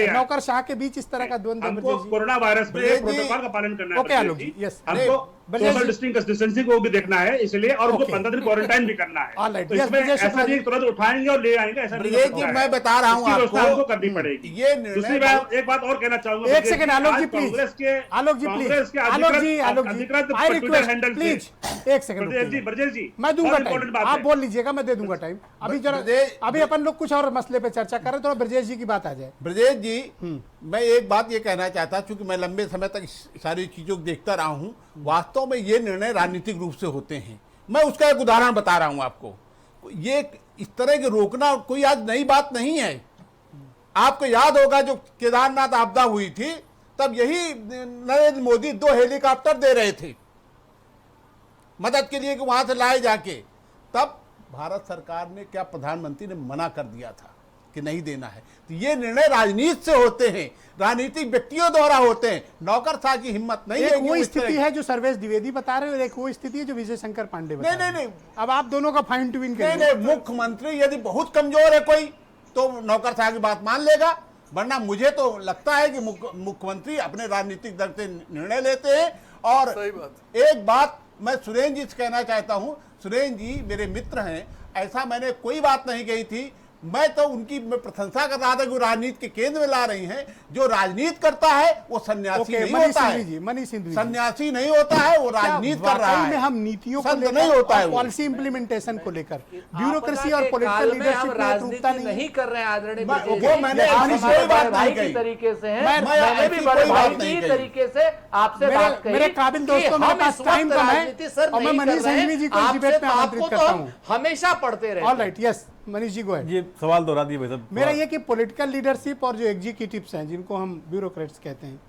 नौकरशाह के बीच इस तरह का द्वंद्व? हमको कोरोना वायरस में प्रोटोकॉल का पालन करना है। ओके आलोक जी, यस, हमको सोशल डिस्टेंसिंग को भी देखना है, इसलिए और उनको 15 दिन क्वारंटाइन भी करना है। तो इसमें ऐसा नहीं तुरंत उठाएंगे और ले आएंगे, ऐसा नहीं। मैं बता रहा हूँ आपको करनी पड़ेगी। ये दूसरी बात, एक बात और कहना चाहूंगा। एक second Alok ji please, Alok ji please, Alok ji I request please, एक सेकंड ब्रजेश जी, मैं दूंगा टाइम, आप बोल लीजिएगा, मैं दे दूंगा टाइम। अभी जरा अभी अपन लोग कुछ और मसले पे चर्चा कर रहे हैं, थोड़ा ब्रजेश जी की बात आ जाए। ब्रजेश जी, मैं एक बात ये कहना चाहता, चूंकि मैं लंबे समय तक सारी चीजों को देखता रहा हूं, वास्तव में ये निर्णय राजनीतिक रूप से होते हैं। मैं उसका एक उदाहरण बता रहा हूं आपको। ये इस तरह के रोकना कोई आज नई बात नहीं है। आपको याद होगा जो केदारनाथ आपदा हुई थी, तब यही नरेंद्र मोदी 2 हेलीकॉप्टर दे रहे थे मदद के लिए कि वहां से लाए जाके। तब भारत सरकार ने, क्या प्रधानमंत्री ने मना कर दिया था कि नहीं देना है। तो ये निर्णय राजनीति से होते हैं, राजनीतिक व्यक्तियों द्वारा होते हैं। नौकरशाह की हिम्मत नहीं है। एक वो स्थिति है जो सर्वेश द्विवेदी बता रहे हैं, और एक वो स्थिति है जो विजय शंकर पांडे बता रहे हैं। नहीं, अब आप दोनों का फाइन ट्यून करें। नहीं, मुख्यमंत्री यदि बहुत कमजोर है कोई, तो नौकरशाह की बात मान लेगा, वरना मुझे तो लगता है कि मुख्यमंत्री अपने राजनीतिक दल से निर्णय लेते हैं। और एक बात मैं सुरेंद्र जी से कहना चाहता हूं, सुरेंद्र जी मेरे मित्र हैं, ऐसा मैंने कोई बात नहीं कही थी। मैं तो उनकी प्रशंसा कर रहा था कि वो राजनीति के केंद्र में ला रही हैं। जो राजनीति करता है वो सन्यासी नहीं होता है, सन्यासी नहीं होता है, वो राजनीति कर रहा है। हम नीतियों को लेकर नहीं होता है, पॉलिसी इंप्लीमेंटेशन को लेकर ब्यूरोक्रेसी और पॉलिटिकल लीडरशिप में एकरूपता नहीं कर रहे हैं आदरणीय। वो मैंने कोई बात नहीं कही तरीके से है, मैंने भी बड़े भाई तरीके से आपसे बात कही। मेरे काबिल दोस्तों, मेरे पास टाइम कम है और मैं मनीष संघवी जी को डिबेट में आमंत्रित करता हूं। हमेशा पढ़ते रहे। ऑलराइट, यस, मनीष जी गो ये सवाल दोहरा दिए भाई साहब। मेरा ये कि पॉलिटिकल लीडरशिप और जो एग्जीक्यूटिव्स हैं जिनको हम ब्यूरोक्रेट्स कहते हैं,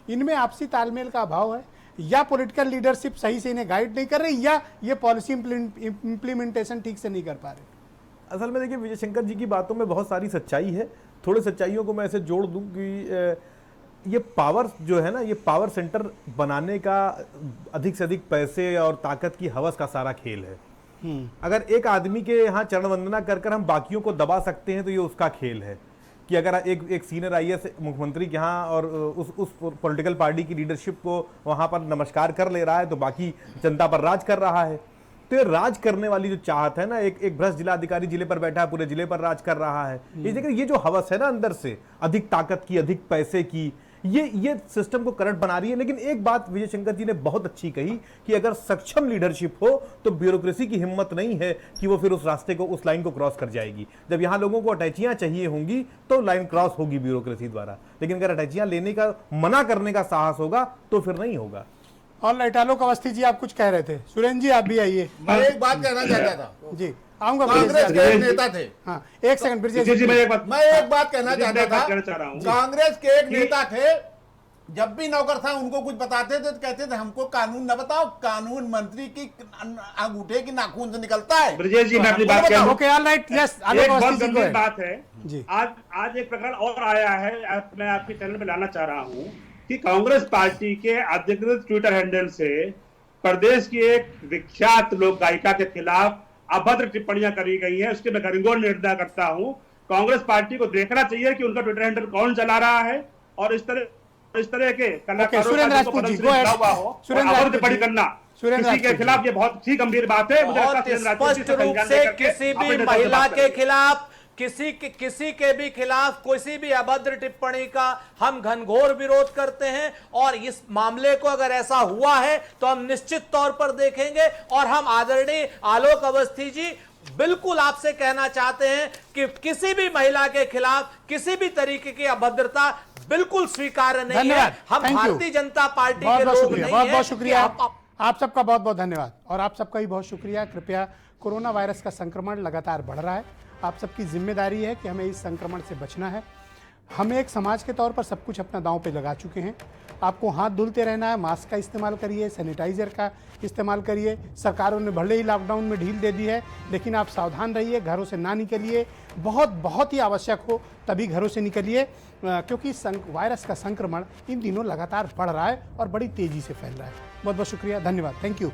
इनमें आपसी तालमेल का अभाव है, या पॉलिटिकल लीडरशिप सही से इन्हें गाइड नहीं कर रही, या ये पॉलिसी इम्प्लीमेंटेशन ठीक से नहीं कर पा रहे। असल में देखिए विजय शंकर जी की बातों में बहुत सारी सच्चाई है। थोड़े सच्चाइयों को मैं ऐसे जोड़ दूं कि ये पावर जो है ना, ये पावर सेंटर बनाने का अधिक से अधिक पैसे और ताकत की हवस का सारा खेल है। अगर एक आदमी के यहाँ चरण वंदना कर कर हम बाकियों को दबा सकते हैं तो ये उसका खेल है कि अगर एक सीनियर आईएएस मुख्यमंत्री के यहाँ और उस पॉलिटिकल पार्टी की लीडरशिप को वहाँ पर नमस्कार कर ले रहा है तो बाकी जनता पर राज कर रहा है। तो ये राज करने वाली जो चाहत है ना, एक भ्रष्ट जिला अधिकारी जिले पर बैठा है, पूरे जिले पर राज कर रहा है, ये जो हवस है ना अंदर से अधिक ताकत की, अधिक पैसे की, ये सिस्टम को करंट बना रही है। लेकिन एक बात विजय शंकर जी ने बहुत अच्छी कही कि अगर सक्षम लीडरशिप हो तो ब्यूरोक्रेसी की हिम्मत नहीं है कि वो फिर उस रास्ते को, उस लाइन को क्रॉस कर जाएगी। जब यहाँ लोगों को अटैचियां चाहिए होंगी तो लाइन क्रॉस होगी ब्यूरोक्रेसी द्वारा, लेकिन अगर अटैचियां लेने का, मना करने का साहस होगा तो फिर नहीं होगा। और लाइट आलोक अवस्थी जी आप कुछ कह रहे थे। सुरेंद्र जी आप भी आइए। मैं एक बात कहना चाहता था जी, आऊंगा। कांग्रेस के एक नेता थे। हाँ, एक सेकंड ब्रजेश जी, मैं एक बात कहना चाहता था। कांग्रेस के एक नेता थे, जब भी नौकर था उनको कुछ बताते थे तो कहते थे हमको कानून न बताओ, कानून मंत्री की अंगूठे की नाखून से निकलता है। ब्रजेश जी मैं अपनी बात कह ओके, ऑल राइट, यस, एक बहुत गंभीर बात है जी। आज एक प्रकरण और आया है, मैं आपके चैनल पे लाना चाह रहा हूँ कि कांग्रेस पार्टी के अधिकृत ट्विटर हैंडल से प्रदेश की एक विख्यात लोक गायिका के खिलाफ अभद्र टिप्पणियां करी गई है। उसके मैं गरीबों निंदा करता हूं। कांग्रेस पार्टी को देखना चाहिए कि उनका ट्विटर हैंडल कौन चला रहा है और इस तरह के कलाकारों के खिलाफ ये बहुत ही गंभीर बात है। मुझे स्पष्ट रूप से किसी भी महिला के खिलाफ, किसी के भी खिलाफ किसी भी अभद्र टिप्पणी का हम घनघोर विरोध करते हैं और इस मामले को अगर ऐसा हुआ है तो हम निश्चित तौर पर देखेंगे। और हम आदरणीय आलोक अवस्थी जी बिल्कुल आपसे कहना चाहते हैं कि किसी भी महिला के खिलाफ किसी भी तरीके की अभद्रता बिल्कुल स्वीकार्य नहीं है। हम भारतीय जनता पार्टी के लोग नहीं हैं। बहुत बहुत शुक्रिया आप सबका, बहुत बहुत धन्यवाद। और आप सबका भी बहुत शुक्रिया। कृपया, कोरोना वायरस का संक्रमण लगातार बढ़ रहा है, आप सबकी जिम्मेदारी है कि हमें इस संक्रमण से बचना है। हम एक समाज के तौर पर सब कुछ अपना दांव पे लगा चुके हैं। आपको हाथ धुलते रहना है, मास्क का इस्तेमाल करिए, सैनिटाइजर का इस्तेमाल करिए। सरकारों ने भले ही लॉकडाउन में ढील दे दी है, लेकिन आप सावधान रहिए, घरों से ना निकलिए। बहुत ही आवश्यक हो तभी घरों से निकलिए, क्योंकि वायरस का संक्रमण इन दिनों लगातार बढ़ रहा है और बड़ी तेजी से फैल रहा है। बहुत बहुत शुक्रिया, धन्यवाद, थैंक यू।